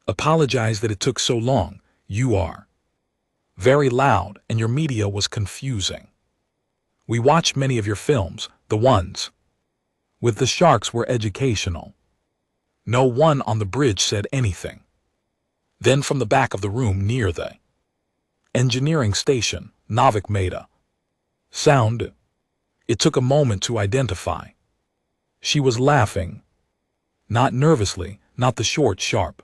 apologize that it took so long. You are very loud and your media was confusing. We watched many of your films. The ones with the sharks were educational." No one on the bridge said anything. Then from the back of the room near the engineering station, Novik made a sound. It took a moment to identify. She was laughing. Not nervously, not the short, sharp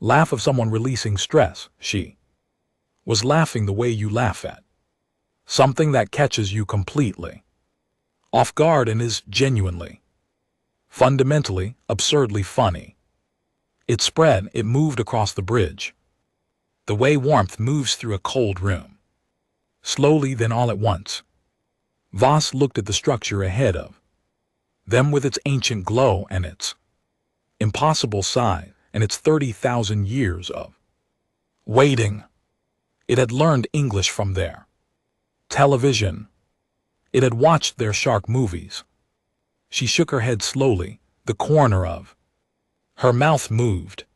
laugh of someone releasing stress. She was laughing the way you laugh at something that catches you completely off guard and is genuinely, fundamentally, absurdly funny. It spread, it moved across the bridge. The way warmth moves through a cold room. Slowly, then all at once. Voss looked at the structure ahead of them with its ancient glow and its impossible size and its 30,000 years of waiting. It had learned English from their television. It had watched their shark movies. She shook her head slowly. The corner of her mouth moved.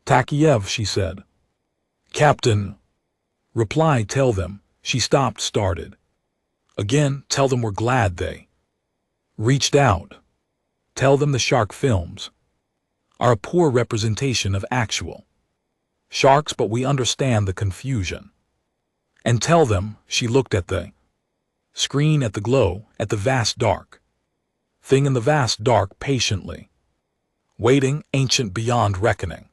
"Takeyev," she said. "Captain." Reply, "Tell them." She stopped, started. Again, "Tell them we're glad they reached out. Tell them the shark films are a poor representation of actual sharks, but we understand the confusion. And tell them," she looked at the screen, at the glow, at the vast dark thing in the vast dark, patiently waiting, ancient beyond reckoning,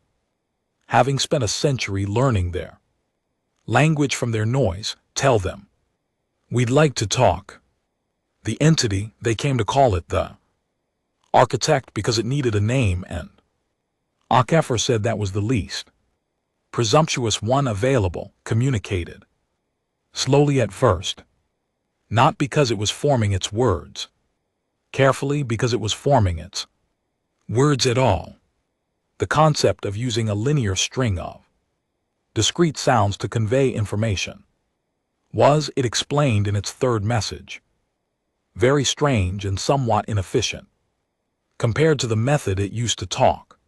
having spent a century learning their language from their noise. Tell them we'd like to talk. The entity, they came to call it the architect because it needed a name, and Akeffer said that was the least presumptuous one available, communicated slowly at first, not because it was forming its words carefully, because it was forming its words at all. The concept of using a linear string of discrete sounds to convey information was, it explained in its third message, very strange and somewhat inefficient compared to the method it used to talk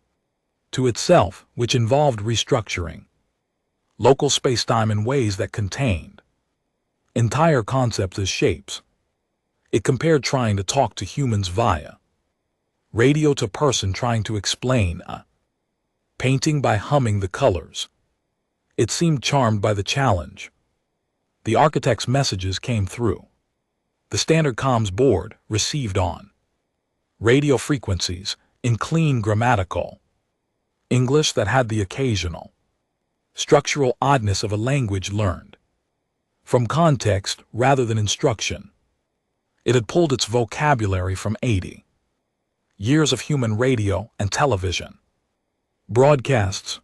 to itself, which involved restructuring local spacetime in ways that contained entire concepts as shapes. It compared trying to talk to humans via radio to person trying to explain a painting by humming the colors. It seemed charmed by the challenge. The architect's messages came through the standard comms board, received on radio frequencies, in clean grammatical English that had the occasional structural oddness of a language learned from context rather than instruction. It had pulled its vocabulary from 80 years of human radio and television broadcasts.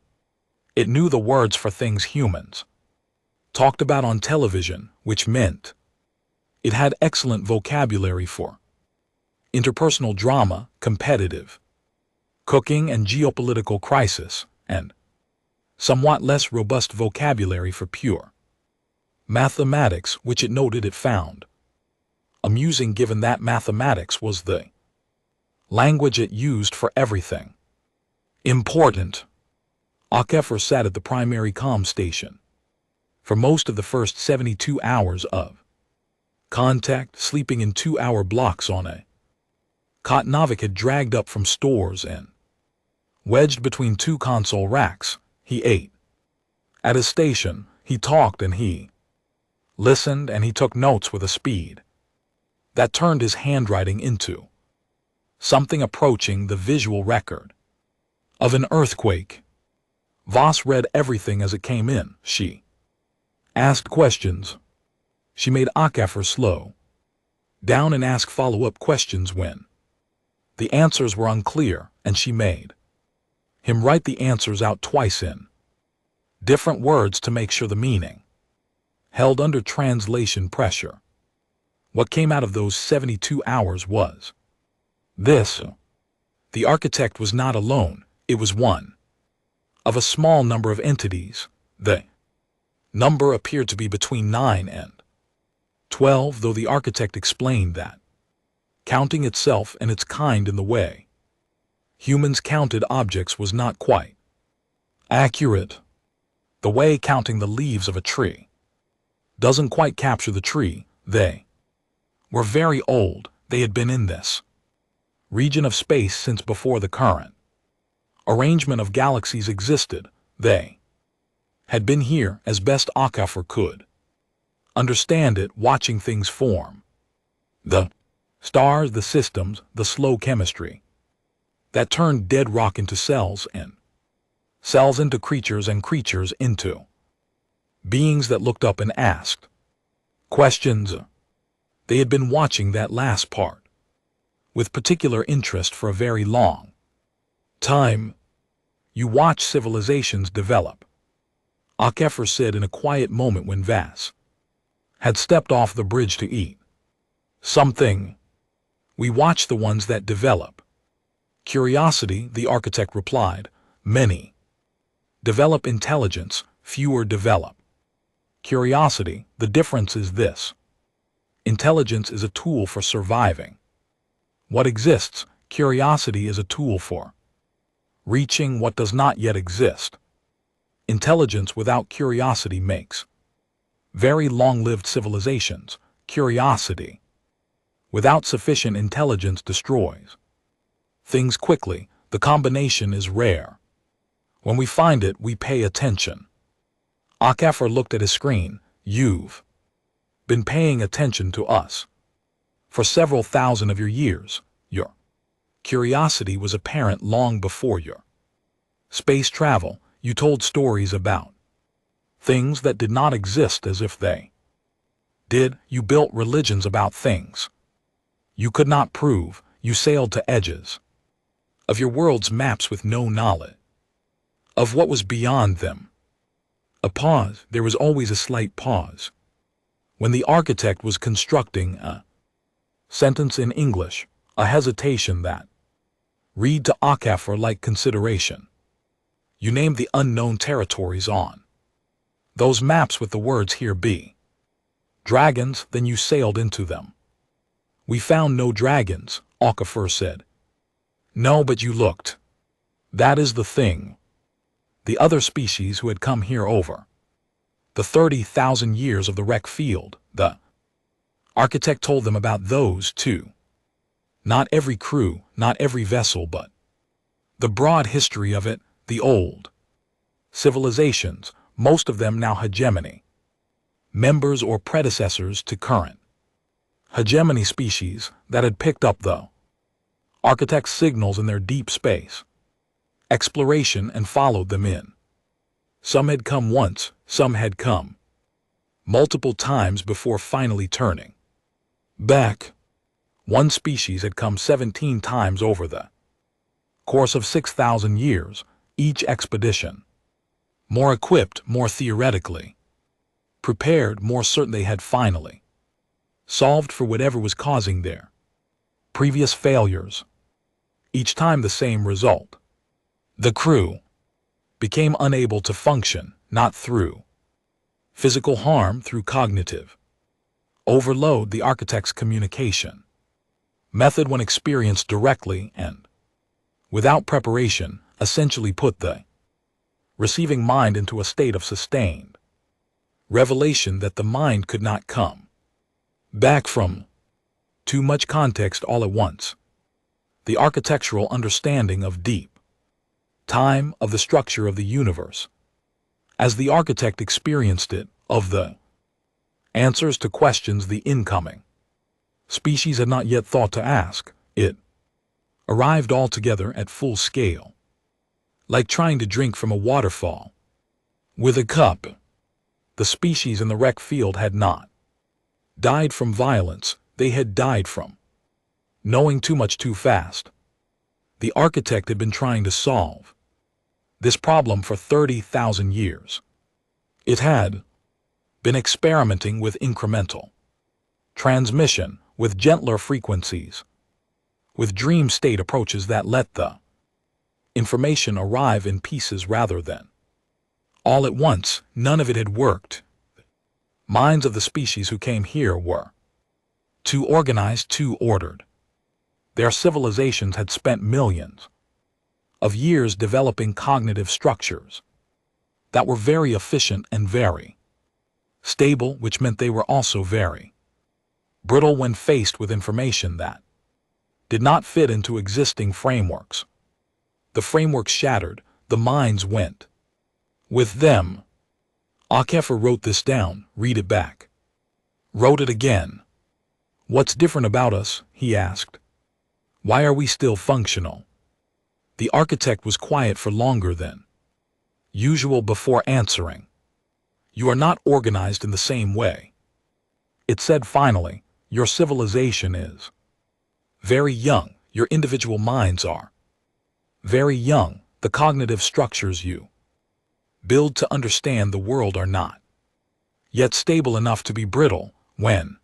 It knew the words for things humans talked about on television, which meant it had excellent vocabulary for interpersonal drama, competitive cooking and geopolitical crisis, and somewhat less robust vocabulary for pure mathematics, which it noted it found amusing given that mathematics was the language it used for everything important. Akeffer sat at the primary comm station for most of the first 72 hours of contact, sleeping in 2-hour blocks on a cot Novik had dragged up from stores and wedged between two console racks. He ate at his station, he talked and he listened, and he took notes with a speed that turned his handwriting into something approaching the visual record of an earthquake. Voss read everything as it came in. She asked questions. She made Akafor slow down and ask follow-up questions when the answers were unclear, and she made him write the answers out twice in different words to make sure the meaning held under translation pressure. What came out of those 72 hours was this: the architect was not alone, it was one of a small number of entities. The number appeared to be between 9 and 12, though the architect explained that counting itself and its kind in the way humans counted objects was not quite accurate. The way counting the leaves of a tree doesn't quite capture the tree. They were very old. They had been in this region of space since before the current arrangement of galaxies existed. They had been here as best Akafor could understand it, watching things form. The stars, the systems, the slow chemistry that turned dead rock into cells, and cells into creatures, and creatures into beings that looked up and asked questions. They had been watching that last part with particular interest for a very long time. You watch civilizations develop, Akafor said in a quiet moment when Voss had stepped off the bridge to eat something. We watch the ones that develop. Curiosity, the architect replied. Many develop intelligence, fewer develop curiosity. The difference is this: intelligence is a tool for surviving what exists. Curiosity is a tool for reaching what does not yet exist. Intelligence without curiosity makes very long-lived civilizations. Curiosity without sufficient intelligence destroys things quickly. The combination is rare. When we find it, we pay attention. Akafor looked at his screen. You've been paying attention to us for several thousand of your years. Your curiosity was apparent long before your space travel. You told stories about things that did not exist as if they did. You built religions about things you could not prove. You sailed to edges of your world's maps with no knowledge of what was beyond them. A pause. There was always a slight pause when the architect was constructing a sentence in English, a hesitation that read to Akafor like consideration. You named the unknown territories on those maps with the words "here be dragons," then you sailed into them. We found no dragons, Akafor said. No, but you looked. That is the thing. The other species who had come here over the 30,000 years of the wreck field, the architect told them about those too. Not every crew, not every vessel, but the broad history of it. The old civilizations, most of them now hegemony members or predecessors to current hegemony species that had picked up the architect's signals in their deep space exploration and followed them in. Some had come once, some had come multiple times before finally turning back. One species had come 17 times over the course of 6,000 years, each expedition more equipped, more theoretically prepared, more certain they had finally solved for whatever was causing their previous failures. Each time the same result. The crew became unable to function, not through physical harm, through cognitive overload. The architect's communication method, when experienced directly and without preparation, essentially put the receiving mind into a state of sustained revelation that the mind could not come back from. Too much context all at once. The architectural understanding of deep time, of the structure of the universe, as the architect experienced it, of the answers to questions the incoming species had not yet thought to ask. It arrived all together at full scale, like trying to drink from a waterfall with a cup. The species in the wreck field had not died from violence, they had died from knowing too much too fast. The architect had been trying to solve this problem for 30,000 years. It had been experimenting with incremental transmission, with gentler frequencies, with dream state approaches that let the information arrive in pieces rather than all at once. None of it had worked. Minds of the species who came here were too organized, too ordered. Their civilizations had spent millions of years developing cognitive structures that were very efficient and very stable, which meant they were also very brittle when faced with information that did not fit into existing frameworks. The frameworks shattered, the minds went with them. Akefa wrote this down, read it back. Wrote it again. What's different about us? He asked. Why are we still functional? The architect was quiet for longer than usual before answering. You are not organized in the same way. It said finally, your civilization is very young, your individual minds are very young, the cognitive structures you build to understand the world are not yet stable enough to be brittle when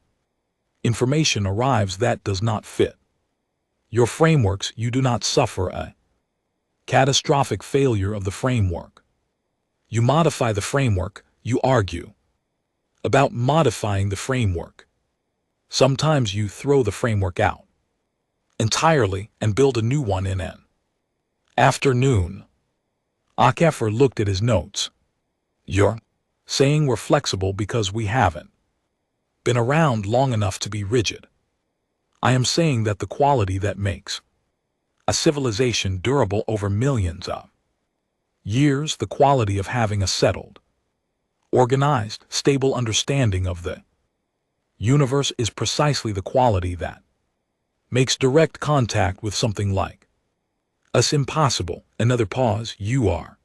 information arrives that does not fit your frameworks. You do not suffer a catastrophic failure of the framework. You modify the framework, you argue about modifying the framework. Sometimes you throw the framework out entirely and build a new one in an afternoon. Akefa looked at his notes. You're saying we're flexible because we haven't been around long enough to be rigid. I am saying that the quality that makes a civilization durable over millions of years, the quality of having a settled, organized, stable understanding of the universe is precisely the quality that makes direct contact with something like us impossible. Another pause. You are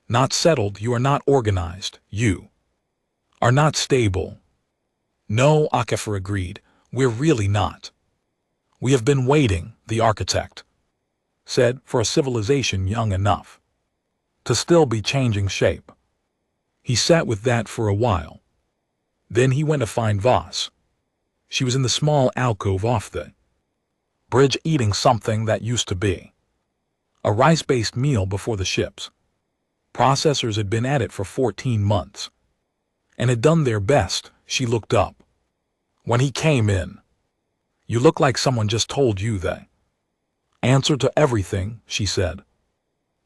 not settled, you are not organized, you are not stable. No, Akefa agreed, we're really not. We have been waiting, the architect said, for a civilization young enough to still be changing shape. He sat with that for a while. Then he went to find Voss. She was in the small alcove off the bridge eating something that used to be a rice-based meal before the ship's processors had been at it for 14 months and had done their best. She looked up when he came in. You look like someone just told you the answer to everything, she said.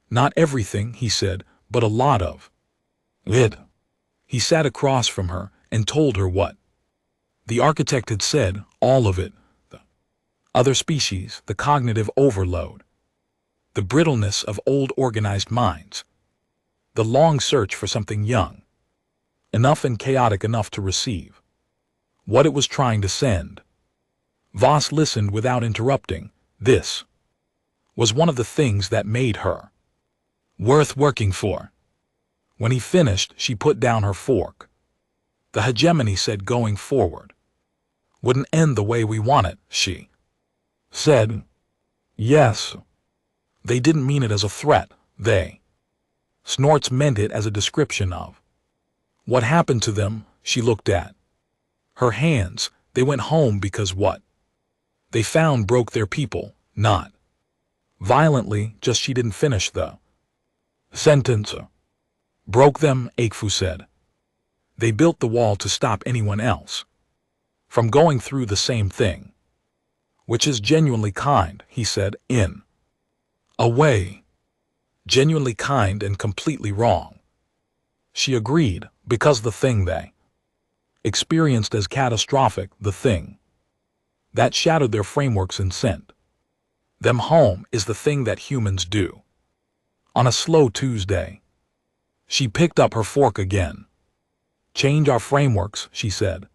Not everything, he said, but a lot of it. He sat across from her and told her what the architect had said, all of it. The other species, the cognitive overload, the brittleness of old organized minds, the long search for something young enough and chaotic enough to receive what it was trying to send. Voss listened without interrupting. This was one of the things that made her worth working for. When he finished, she put down her fork. The hegemony said going forward wouldn't end the way we want it, she said. Yes. They didn't mean it as a threat, they. Snorts meant it as a description of what happened to them. She looked at her hands. They went home because what they found broke their people, not violently, just she didn't finish the sentence. Broke them, Akfu said. They built the wall to stop anyone else from going through the same thing. Which is genuinely kind, he said, in a way. Genuinely kind and completely wrong. She agreed, because the thing they experienced as catastrophic, the thing that shattered their frameworks and sent them home, is the thing that humans do on a slow Tuesday. She picked up her fork again. Change our frameworks, she said.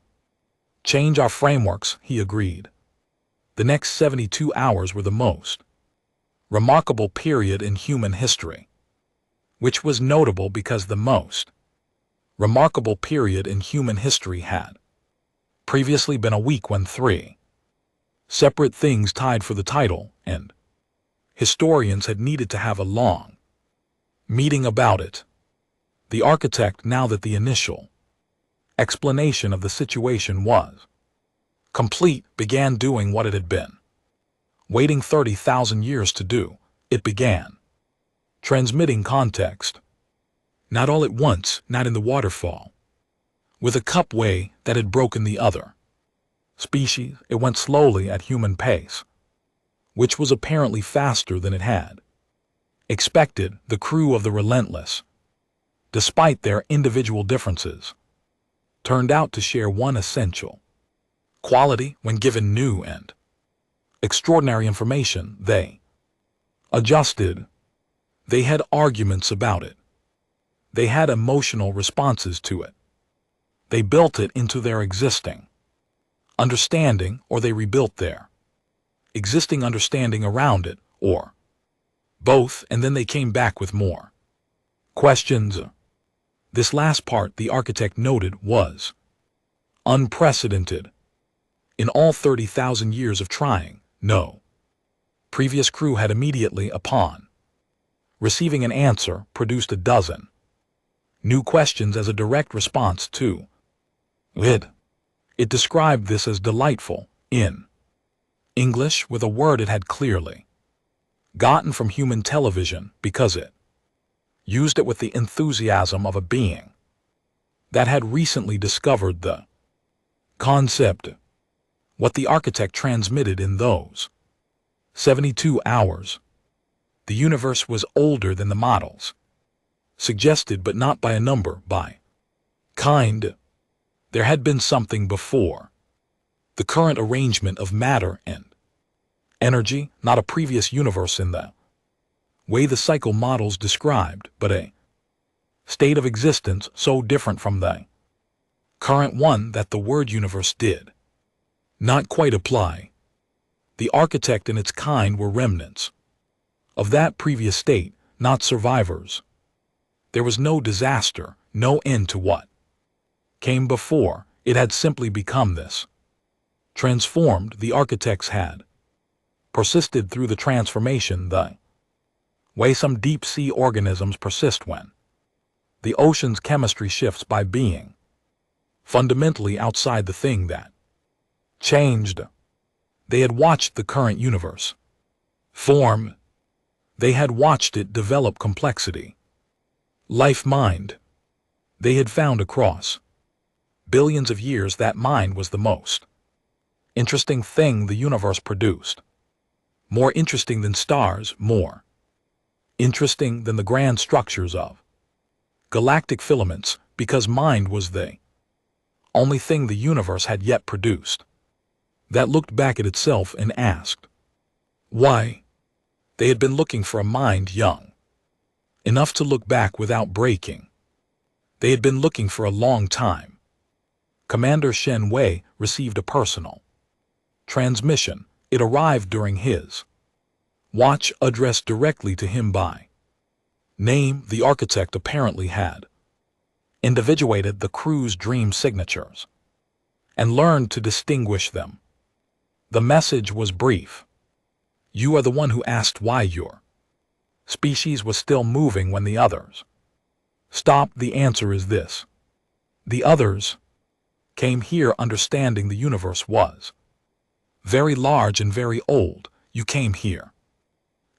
Change our frameworks, he agreed. The next 72 hours were the most remarkable period in human history, which was notable because the most remarkable period in human history had previously been a week when three separate things tied for the title, and historians had needed to have a long meeting about it. The architect, now that the initial explanation of the situation was complete, began doing what it had been waiting 30,000 years to do. It began transmitting context. Not all at once, not in the waterfall, with a cup way that had broken the other species. It went slowly at human pace, which was apparently faster than it had expected. The crew of the Relentless, despite their individual differences, turned out to share one essential quality. When given new and extraordinary information, they adjusted. They had arguments about it. They had emotional responses to it. They built it into their existing understanding, or they rebuilt their existing understanding around it, or both, and then they came back with more questions. This last part, the architect noted, was unprecedented. In all 30,000 years of trying, no previous crew had immediately, upon receiving an answer, produced a dozen new questions as a direct response to it. It described this as delightful, in English, with a word it had clearly gotten from human television, because it used it with the enthusiasm of a being that had recently discovered the concept. What the architect transmitted in those 72 hours, the universe was older than the models suggested, but not by a number, by kind. There had been something before the current arrangement of matter and energy, not a previous universe in the way the cycle models described, but a state of existence so different from the current one that the word universe did not quite apply. The architect and its kind were remnants of that previous state, not survivors. There was no disaster, no end to what came before. It had simply become this. Transformed. The architects had persisted through the transformation the way some deep-sea organisms persist when the ocean's chemistry shifts by being fundamentally outside the thing that changed. They had watched the current universe form. They had watched it develop complexity, life mind. They had found across billions of years that mind was the most interesting thing the universe produced. More interesting than stars, more interesting than the grand structures of galactic filaments, because mind was the only thing the universe had yet produced that looked back at itself and asked, why? They had been looking for a mind young enough to look back without breaking. They had been looking for a long time. Commander Shen Wei received a personal transmission. It arrived during his watch, addressed directly to him by name. The architect apparently had individuated the crew's dream signatures and learned to distinguish them. The message was brief. You are the one who asked why your species was still moving when the others stopped. The answer is this. The others came here understanding the universe was very large and very old. You came here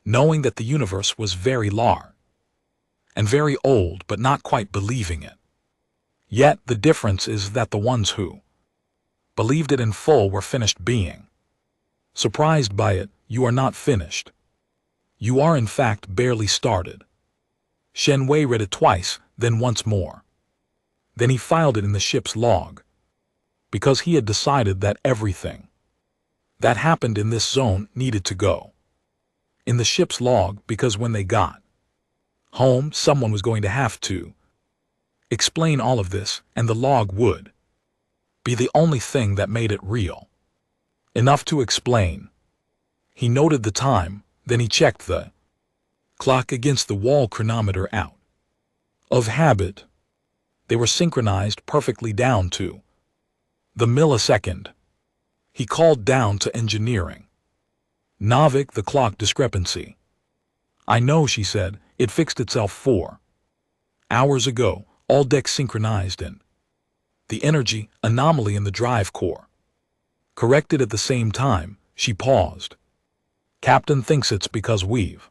knowing that the universe was very large and very old, but not quite believing it. Yet the difference is that the ones who believed it in full were finished being surprised by it. You are not finished. You are in fact barely started. Shen Wei read it twice, then once more. Then he filed it in the ship's log, because he had decided that everything that happened in this zone needed to go in the ship's log, because when they got home, someone was going to have to explain all of this, and the log would be the only thing that made it real enough to explain. He noted the time, Then he checked the clock against the wall chronometer out of habit. They were synchronized perfectly down to the millisecond. He called down to engineering. Navik, the clock discrepancy. I know, she said. It fixed itself 4 hours ago. All decks synchronized in the energy anomaly in the drive core. Corrected at the same time. She paused. Captain thinks it's because we've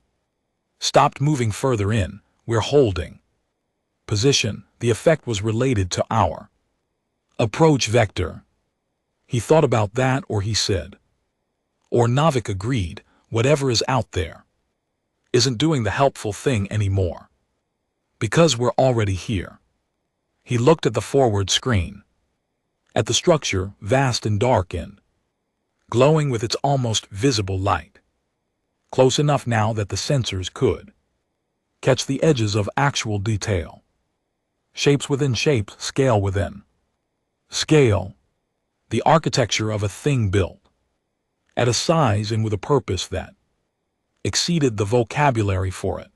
stopped moving further in. We're holding position. The effect was related to our approach vector. He thought about that, or he said. Or Navik agreed, whatever is out there isn't doing the helpful thing anymore. Because we're already here. He looked at the forward screen. At the structure, vast and dark and glowing with its almost visible light. Close enough now that the sensors could catch the edges of actual detail. Shapes within shapes, scale within scale. The architecture of a thing built at a size and with a purpose that exceeded the vocabulary for it.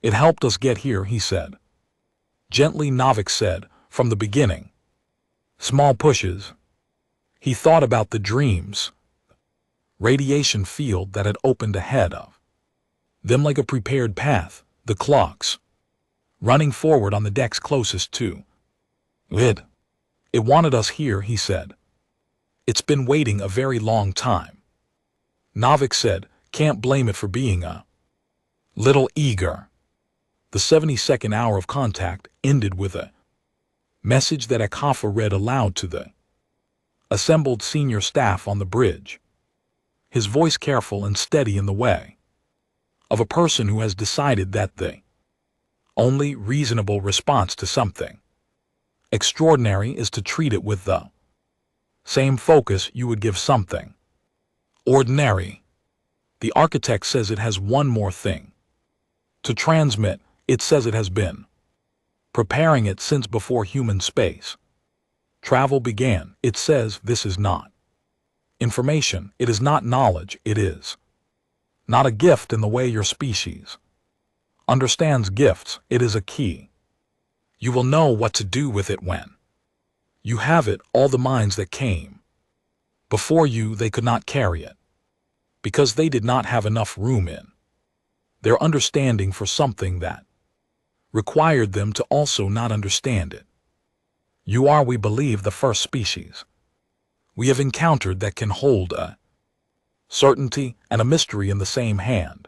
It helped us get here, he said. Gently, Navik said, from the beginning. Small pushes. He thought about the dreams, radiation field that had opened ahead of them like a prepared path, the clocks running forward on the decks closest to it. It wanted us here, he said. It's been waiting a very long time. Navik said, can't blame it for being a little eager. The 72nd hour of contact ended with a message that Akafa read aloud to the assembled senior staff on the bridge. His voice careful and steady in the way of a person who has decided that the only reasonable response to something extraordinary is to treat it with the same focus you would give something ordinary. The architect says it has one more thing to transmit. It says it has been preparing it since before human space travel began. It says this is not information, it is not knowledge, it is not a gift in the way your species understands gifts. It is a key. You will know what to do with it when you have it. All the minds that came before you, they could not carry it because they did not have enough room in their understanding for something that required them to also not understand it. You are, we believe, the first species we have encountered that can hold a certainty and a mystery in the same hand.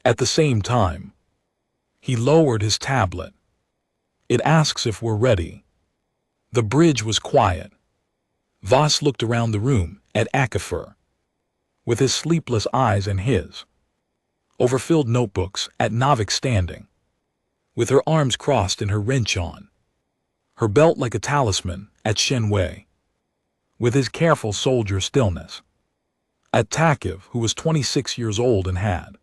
At the same time, he lowered his tablet. It asks if we're ready. The bridge was quiet. Voss looked around the room at Akafor, with his sleepless eyes and his overfilled notebooks, at Navik standing, with her arms crossed and her wrench on her belt like a talisman, at Shen Wei, with his careful soldier stillness, at Takiv, who was 26 years old and had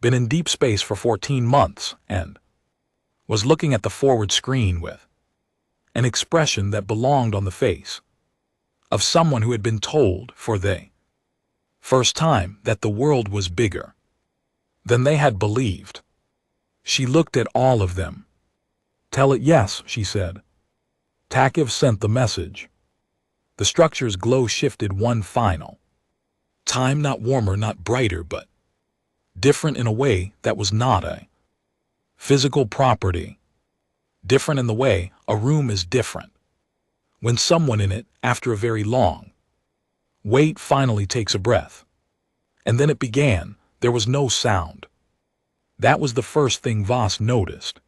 been in deep space for 14 months and was looking at the forward screen with an expression that belonged on the face of someone who had been told for the first time that the world was bigger than they had believed. She looked at all of them. Tell it yes, she said. Takiv sent the message. The structure's glow shifted one final time, not warmer, not brighter, but different in a way that was not a physical property. Different in the way a room is different when someone in it, after a very long wait, finally takes a breath. And then it began. There was no sound. That was the first thing Voss noticed.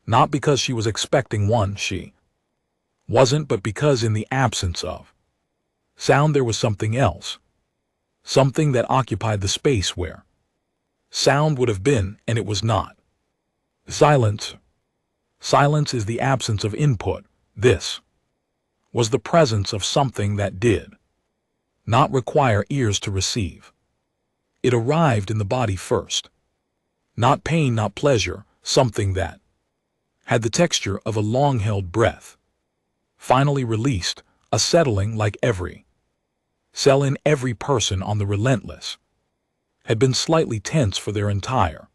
Not because she was expecting one, she wasn't, but because in the absence of sound there was something else. Something that occupied the space where sound would have been, and it was not. Silence. Silence is the absence of input. This was the presence of something that did not require ears to receive. It arrived in the body first. Not pain, not pleasure, something that had the texture of a long-held breath. Finally released, a settling like every cell in every person on the relentless had been slightly tense for their entire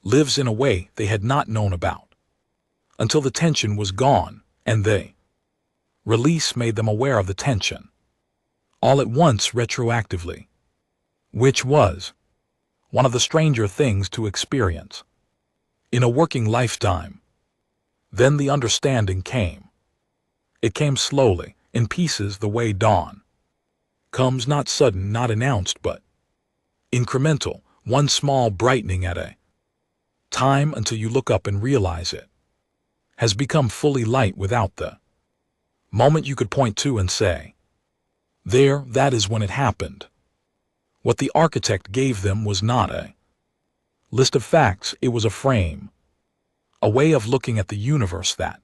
lives in a way they had not known about, until the tension was gone, and they release made them aware of the tension, all at once retroactively, which was one of the stranger things to experience in a working lifetime. Then the understanding came. It came slowly, in pieces, the way dawn comes, not sudden, not announced, but incremental, one small brightening at a time, until you look up and realize it has become fully light without the moment you could point to and say, there, that is when it happened. What the architect gave them was not a list of facts, it was a frame, a way of looking at the universe that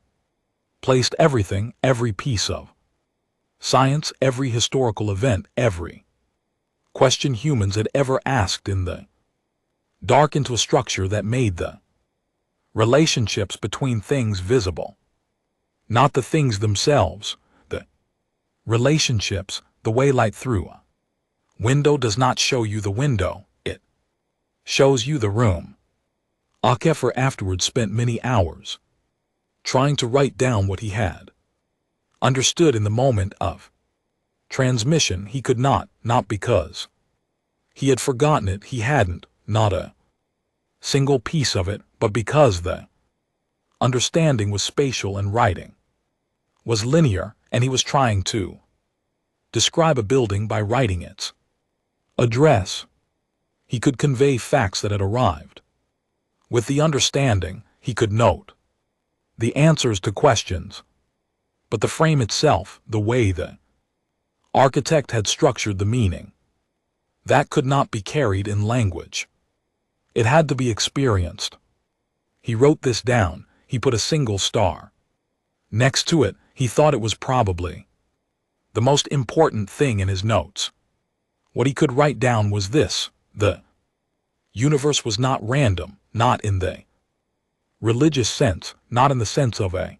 placed everything, every piece of science, every historical event, every question humans had ever asked in the dark, into a structure that made the relationships between things visible. Not the things themselves, the relationships, the way light through a window does not show you the window, it shows you the room. Akefer afterwards spent many hours trying to write down what he had understood in the moment of transmission. He could not because he had forgotten it, he hadn't, not a single piece of it, but because the understanding was spatial and writing was linear, and he was trying to describe a building by writing its address. He could convey facts that had arrived. With the understanding, he could note the answers to questions. But the frame itself, the way the architect had structured the meaning, that could not be carried in language. It had to be experienced. He wrote this down. He put a single star next to it. He thought it was probably the most important thing in his notes. What he could write down was this: the universe was not random, not in the religious sense, not in the sense of a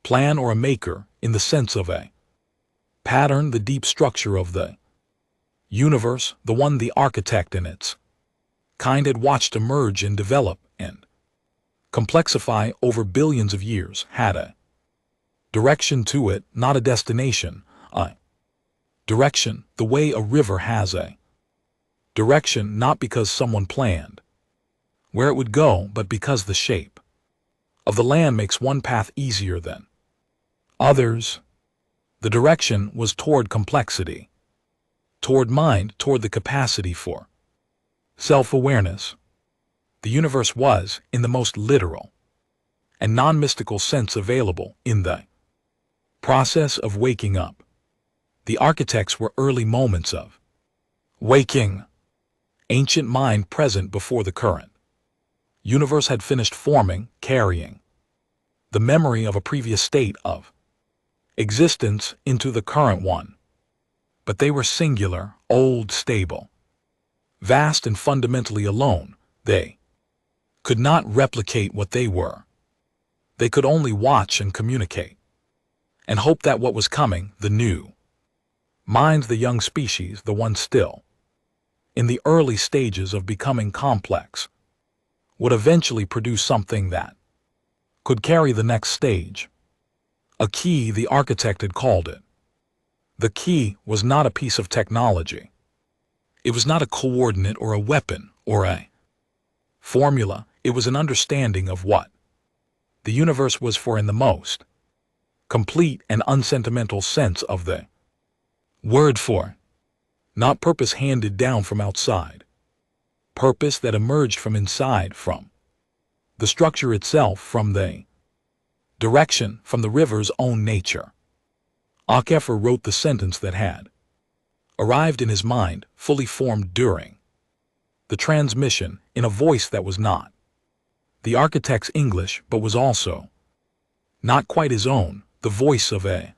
plan or a maker, in the sense of a pattern, the deep structure of the universe, the one the architect and its kind had watched emerge and develop and complexify over billions of years, had a direction to it, not a destination, a direction, the way a river has a direction, not because someone planned where it would go, but because the shape of the land makes one path easier than others. The direction was toward complexity, toward mind, toward the capacity for self-awareness. The universe was, in the most literal and non-mystical sense available, in the process of waking up. The architects were early moments of waking, ancient mind present before the current universe had finished forming, carrying the memory of a previous state of existence into the current one. But they were singular, old, stable, vast, and fundamentally alone. They could not replicate what they were. They could only watch and communicate, and hope that what was coming, the new mind, the young species, the one still in the early stages of becoming complex, would eventually produce something that could carry the next stage. A key, the architect had called it. The key was not a piece of technology. It was not a coordinate or a weapon or a formula. It was an understanding of what the universe was for in the most complete and unsentimental sense of the word, for not purpose handed down from outside, purpose that emerged from inside, from the structure itself, from the direction, from the river's own nature. Akefer wrote the sentence that had arrived in his mind, fully formed during the transmission, in a voice that was not the architect's English, but was also not quite his own, the voice of a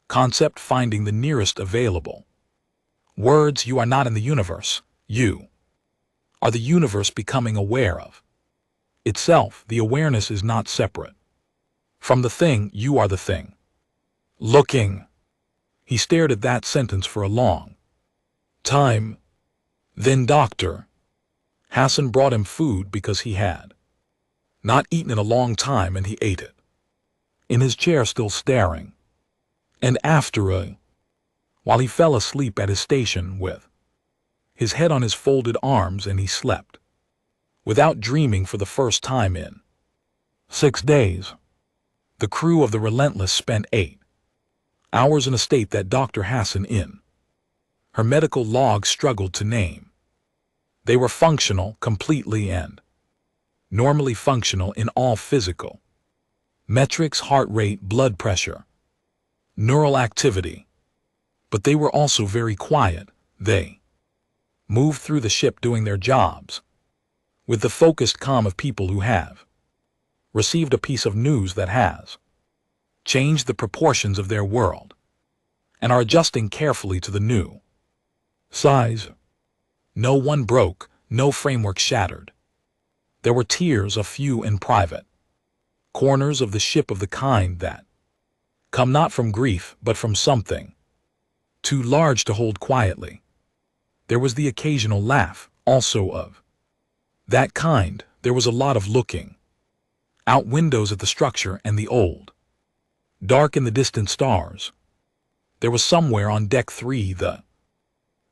concept finding the nearest available words. You are not in the universe. You are the universe becoming aware of itself. The awareness is not separate from the thing. You are the thing. Looking. He stared at that sentence for a long time. Then Dr. Hassan brought him food because he had not eaten in a long time, and he ate it, in his chair still staring. And after a while he fell asleep at his station with his head on his folded arms, and he slept without dreaming for the first time in 6 days. The crew of the Relentless spent 8 hours in a state that Dr. Hassan in her medical log struggled to name. They were functional completely and normally functional in all physical metrics: heart rate, blood pressure, neural activity. But they were also very quiet. They moved through the ship doing their jobs with the focused calm of people who have received a piece of news that has changed the proportions of their world and are adjusting carefully to the new size. No one broke, no framework shattered. There were tears, a few in private corners of the ship, of the kind that come not from grief but from something too large to hold quietly. There was the occasional laugh, also of that kind. There was a lot of looking out windows at the structure and the old, dark in the distant stars. There was somewhere on deck 3 the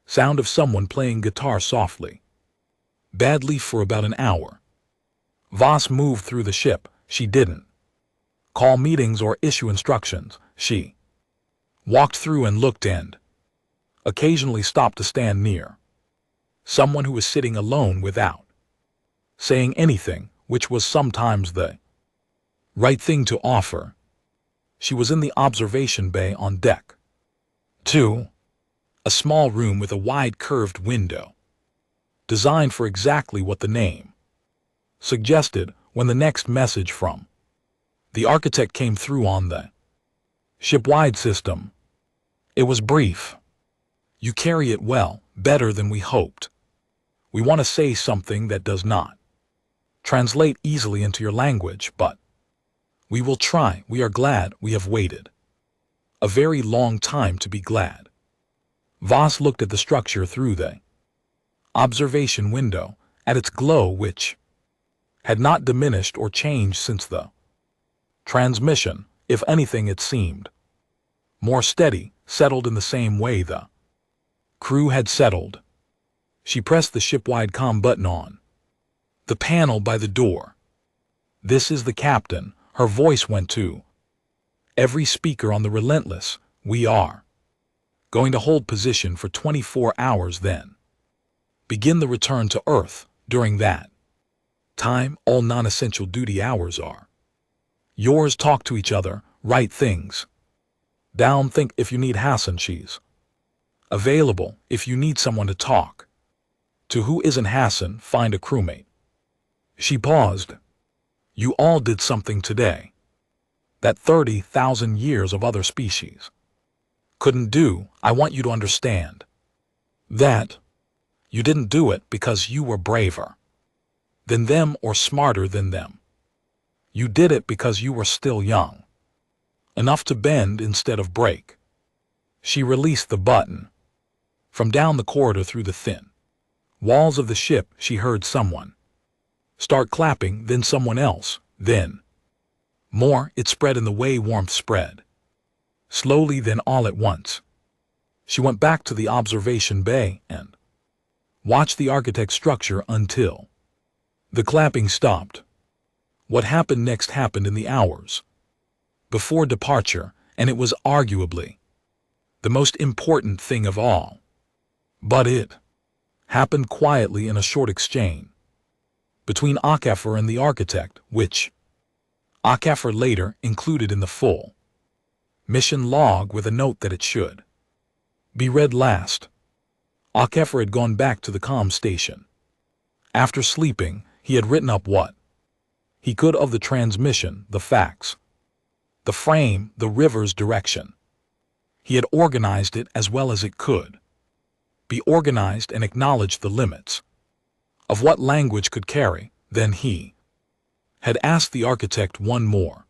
sound of someone playing guitar softly, badly, for about an hour. Voss moved through the ship. She didn't call meetings or issue instructions. She walked through and looked, and occasionally stopped to stand near someone who was sitting alone without saying anything, which was sometimes the right thing to offer. She was in the observation bay on deck 2, a small room with a wide curved window, designed for exactly what the name suggested. When the next message from the architect came through on the ship-wide system, it was brief. You carry it well, better than we hoped. We want to say something that does not translate easily into your language, but we will try. We are glad we have waited a very long time to be glad. Voss looked at the structure through the observation window, at its glow, which had not diminished or changed since the transmission. If anything, it seemed more steady, settled in the same way the crew had settled. She pressed the ship-wide comm button on the panel by the door. "This is the captain." Her voice went to every speaker on the Relentless. "We are going to hold position for 24 hours, then begin the return to Earth. During that time, all non-essential duty hours are yours. Talk to each other, write things down, think. If you need Hassan, she's available. If you need someone to talk to who isn't Hassan, find a crewmate." She paused. "You all did something today that 30,000 years of other species couldn't do. I want you to understand that you didn't do it because you were braver than them or smarter than them. You did it because you were still young enough to bend instead of break." She released the button. From down the corridor through the thin walls of the ship, she heard someone start clapping, then someone else, then more. It spread in the way warmth spread, slowly, then all at once. She went back to the observation bay and watched the architect's structure until the clapping stopped. What happened next happened in the hours before departure, and it was arguably the most important thing of all. But it happened quietly in a short exchange between Akafar and the architect, which Akafar later included in the full mission log with a note that it should be read last. Akafar had gone back to the comm station. After sleeping, he had written up what he could of the transmission, the facts, the frame, the river's direction. He had organized it as well as it could be organized and acknowledged the limits of what language could carry. Then he had asked the architect one more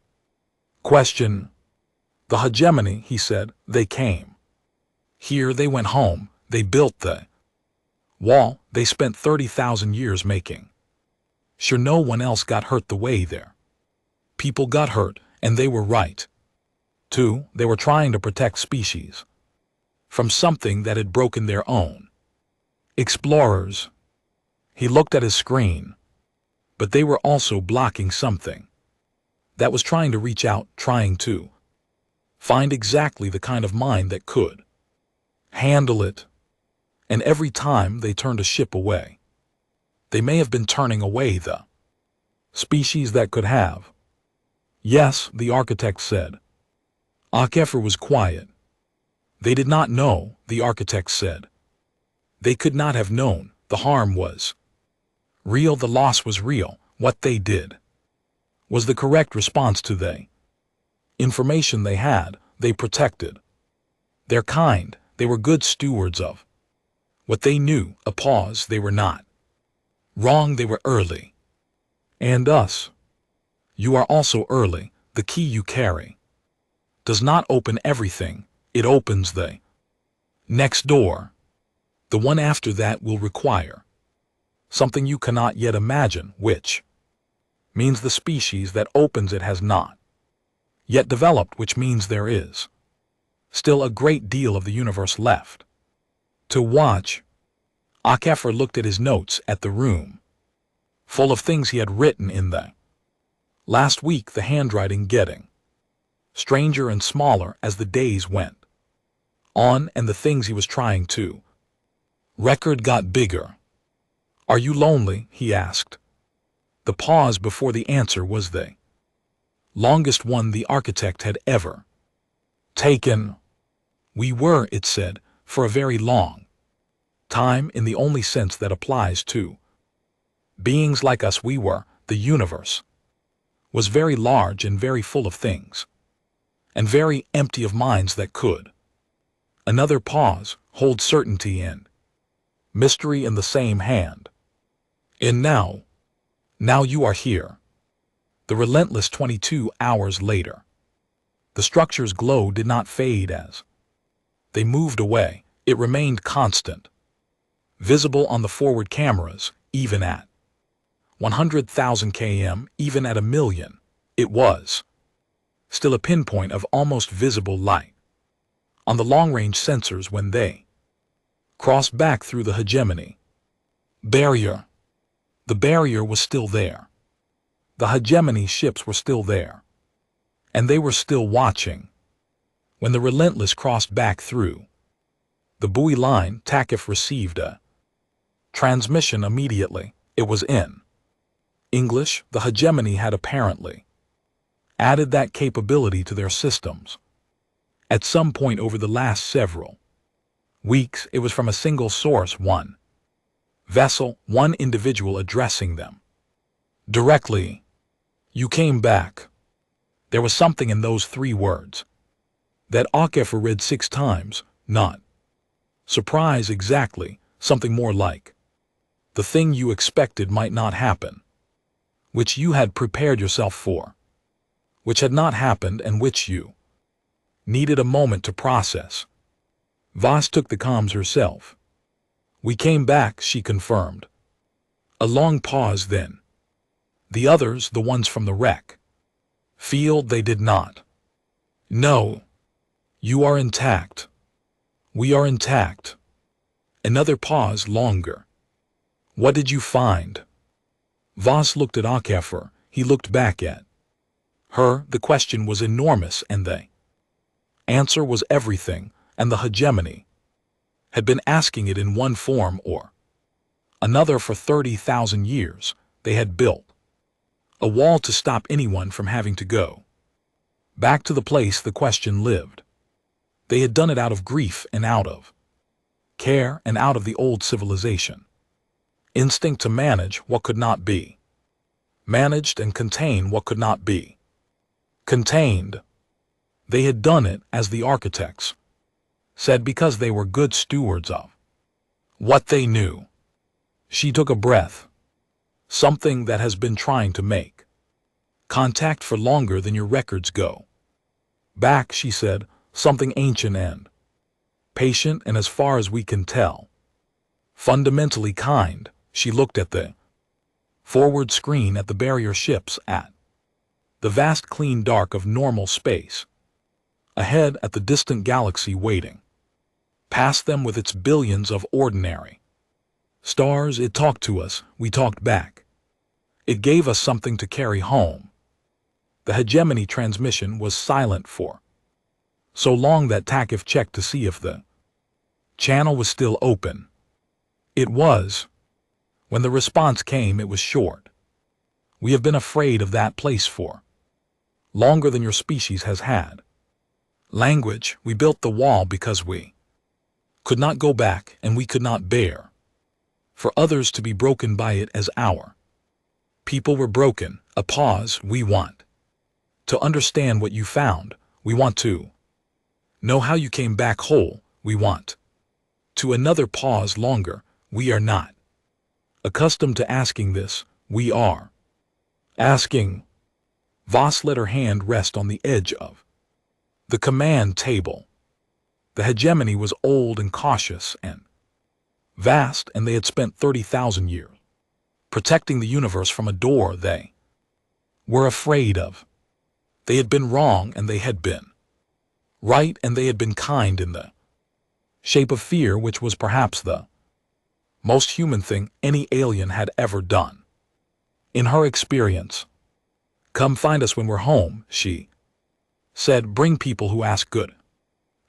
question. "The hegemony," he said, "they came here, they went home, they built the Wall they spent 30,000 years making. Sure, no one else got hurt the way there. People got hurt, and they were right. 2. They were trying to protect species from something that had broken their own. Explorers. He looked at his screen. But they were also blocking something that was trying to reach out, trying to find exactly the kind of mind that could handle it. And every time they turned a ship away, they may have been turning away the species that could have. Yes, the architect said. Akefer was quiet. They did not know, the architect said. They could not have known. The harm was real, the loss was real. What they did was the correct response to the information they had. They protected their kind. They were good stewards of what they knew. A pause. They were not wrong. They were early. And us. You are also early. The key you carry does not open everything. It opens the next door. The one after that will require something you cannot yet imagine, which means the species that opens it has not yet developed, which means there is still a great deal of the universe left to watch. Akefer looked at his notes, at the room full of things he had written in the last week, the handwriting getting stranger and smaller as the days went on, and the things he was trying to record got bigger. Are you lonely? He asked. The pause before the answer was the longest one the architect had ever taken. We were, it said, for a very long time, in the only sense that applies to beings like us. We were. The universe was very large and very full of things, and very empty of minds that could. Another pause. Hold certainty and mystery in the same hand. And now you are here. The relentless 22 hours later. The structure's glow did not fade as they moved away. It remained constant, visible on the forward cameras, even at 100,000 km, even at 1,000,000. It was still a pinpoint of almost visible light on the long-range sensors when they crossed back through the hegemony barrier. The barrier was still there. The hegemony ships were still there. And they were still watching. When the relentless crossed back through the buoy line, Takif received a transmission immediately. It was in English. The hegemony had apparently added that capability to their systems. At some point over the last several weeks, it was from a single source, one vessel, one individual addressing them directly. You came back. There was something in those 3 words that Akefer read 6 times, not surprise exactly, something more like the thing you expected might not happen, which you had prepared yourself for, which had not happened and which you needed a moment to process. Voss took the comms herself. We came back, she confirmed. A long pause then. The others, the ones from the wreck field, they did not. No. You are intact. We are intact. Another pause, longer. What did you find? Voss looked at Akefer. He looked back at her. The question was enormous and the answer was everything, and the hegemony had been asking it in one form or another for 30,000 years. They had built a wall to stop anyone from having to go back to the place the question lived. They had done it out of grief and out of care and out of the old civilization instinct to manage what could not be managed and contain what could not be contained. They had done it, as the architects said, because they were good stewards of what they knew. She took a breath. Something that has been trying to make contact for longer than your records go back, she said, something ancient and patient, and as far as we can tell, Fundamentally kind, she looked at the forward screen, at the barrier ships, at the vast clean dark of normal space, ahead at the distant galaxy waiting, past them with its billions of ordinary stars. It talked to us, we talked back. It gave us something to carry home. The hegemony transmission was silent for so long that Takif checked to see if the channel was still open. It was. When the response came, it was short. We have been afraid of that place for longer than your species has had. Language, we built the wall because we could not go back, and we could not bear for others to be broken by it as our people were broken. A pause. We want to understand what you found. We want to know how you came back whole. We want to another pause. Longer. We are not accustomed to asking this. We are asking. Voss let her hand rest on the edge of the command table. The hegemony was old and cautious and vast, and they had spent 30,000 years protecting the universe from a door they were afraid of. They had been wrong, and they had been right, and they had been kind in the shape of fear, which was perhaps the most human thing any alien had ever done. In her experience, "Come find us when we're home," she said. "Bring people who ask good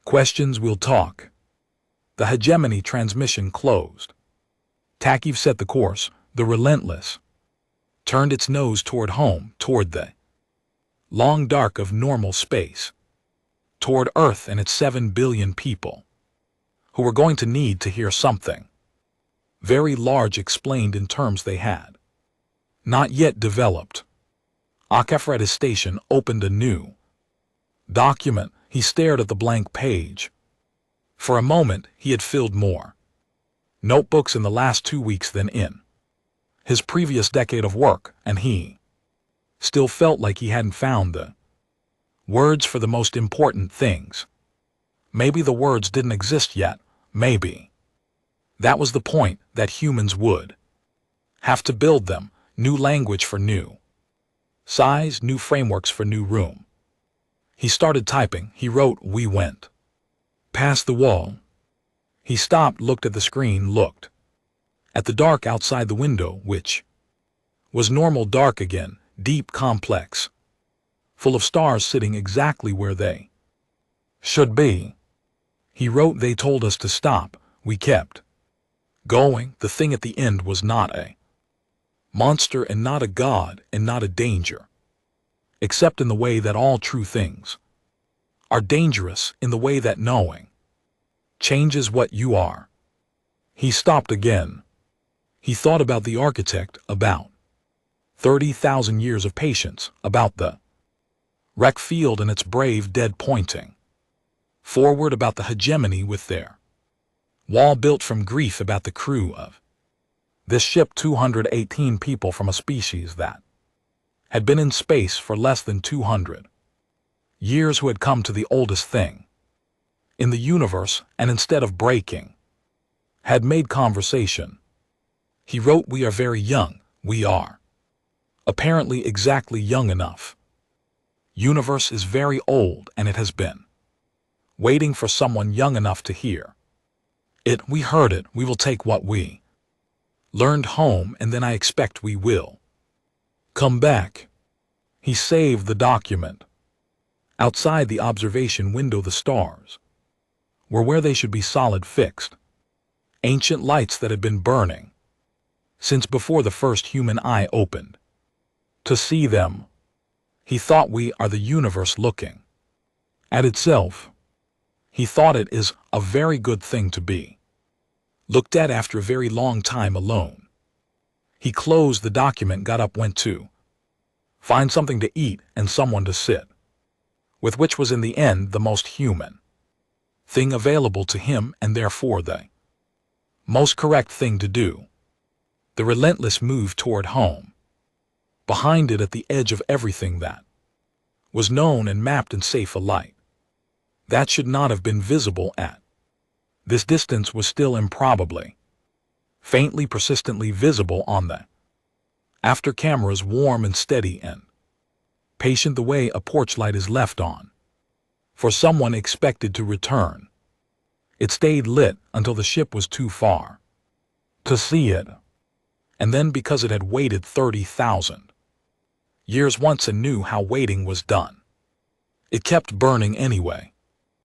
questions. We'll talk." The hegemony transmission closed. Takif set the course. The Relentless turned its nose toward home, toward the long dark of normal space, toward Earth and its 7 billion people, who were going to need to hear something very large explained in terms they had not yet developed. Akafra at his station opened a new document. He stared at the blank page. For a moment, he had filled more notebooks in the last 2 weeks than in his previous decade of work, and he still felt like he hadn't found the words for the most important things. Maybe the words didn't exist yet. Maybe that was the point, that humans would have to build them. New language for new size, new frameworks for new room. He started typing. He wrote, "We went past the wall." He stopped, looked at the screen, looked at the dark outside the window, which was normal dark again, deep, complex, full of stars sitting exactly where they should be. He wrote, "They told us to stop. We kept going. The thing at the end was not a monster, and not a god, and not a danger, except in the way that all true things are dangerous, in the way that knowing changes what you are." He stopped again. He thought about the architect, about 30,000 years of patience, about the wreck field and its brave dead pointing forward, about the hegemony with their wall built from grief, about the crew of this ship, 218 people from a species that had been in space for less than 200 years, who had come to the oldest thing in the universe, and instead of breaking, had made conversation. He wrote, "We are very young. We are apparently exactly young enough. Universe is very old, and it has been waiting for someone young enough to hear it. We heard it. We will take what we learned home, and then I expect we will come back." He saved the document. Outside the observation window, the stars were where they should be, solid, fixed, ancient lights that had been burning since before the first human eye opened to see them. He thought, we are the universe looking at itself. He thought it is a very good thing to be looked at after a very long time alone. He closed the document, got up, went to find something to eat and someone to sit with, which was in the end the most human thing available to him, and therefore the most correct thing to do. The Relentless moved toward home. Behind it, at the edge of everything that was known and mapped and safe, a light that should not have been visible at this distance was still improbably faintly persistently visible on the after cameras, warm and steady and patient the way a porch light is left on for someone expected to return. It stayed lit until the ship was too far to see it, and then because it had waited 30,000 years once and knew how waiting was done, it kept burning anyway.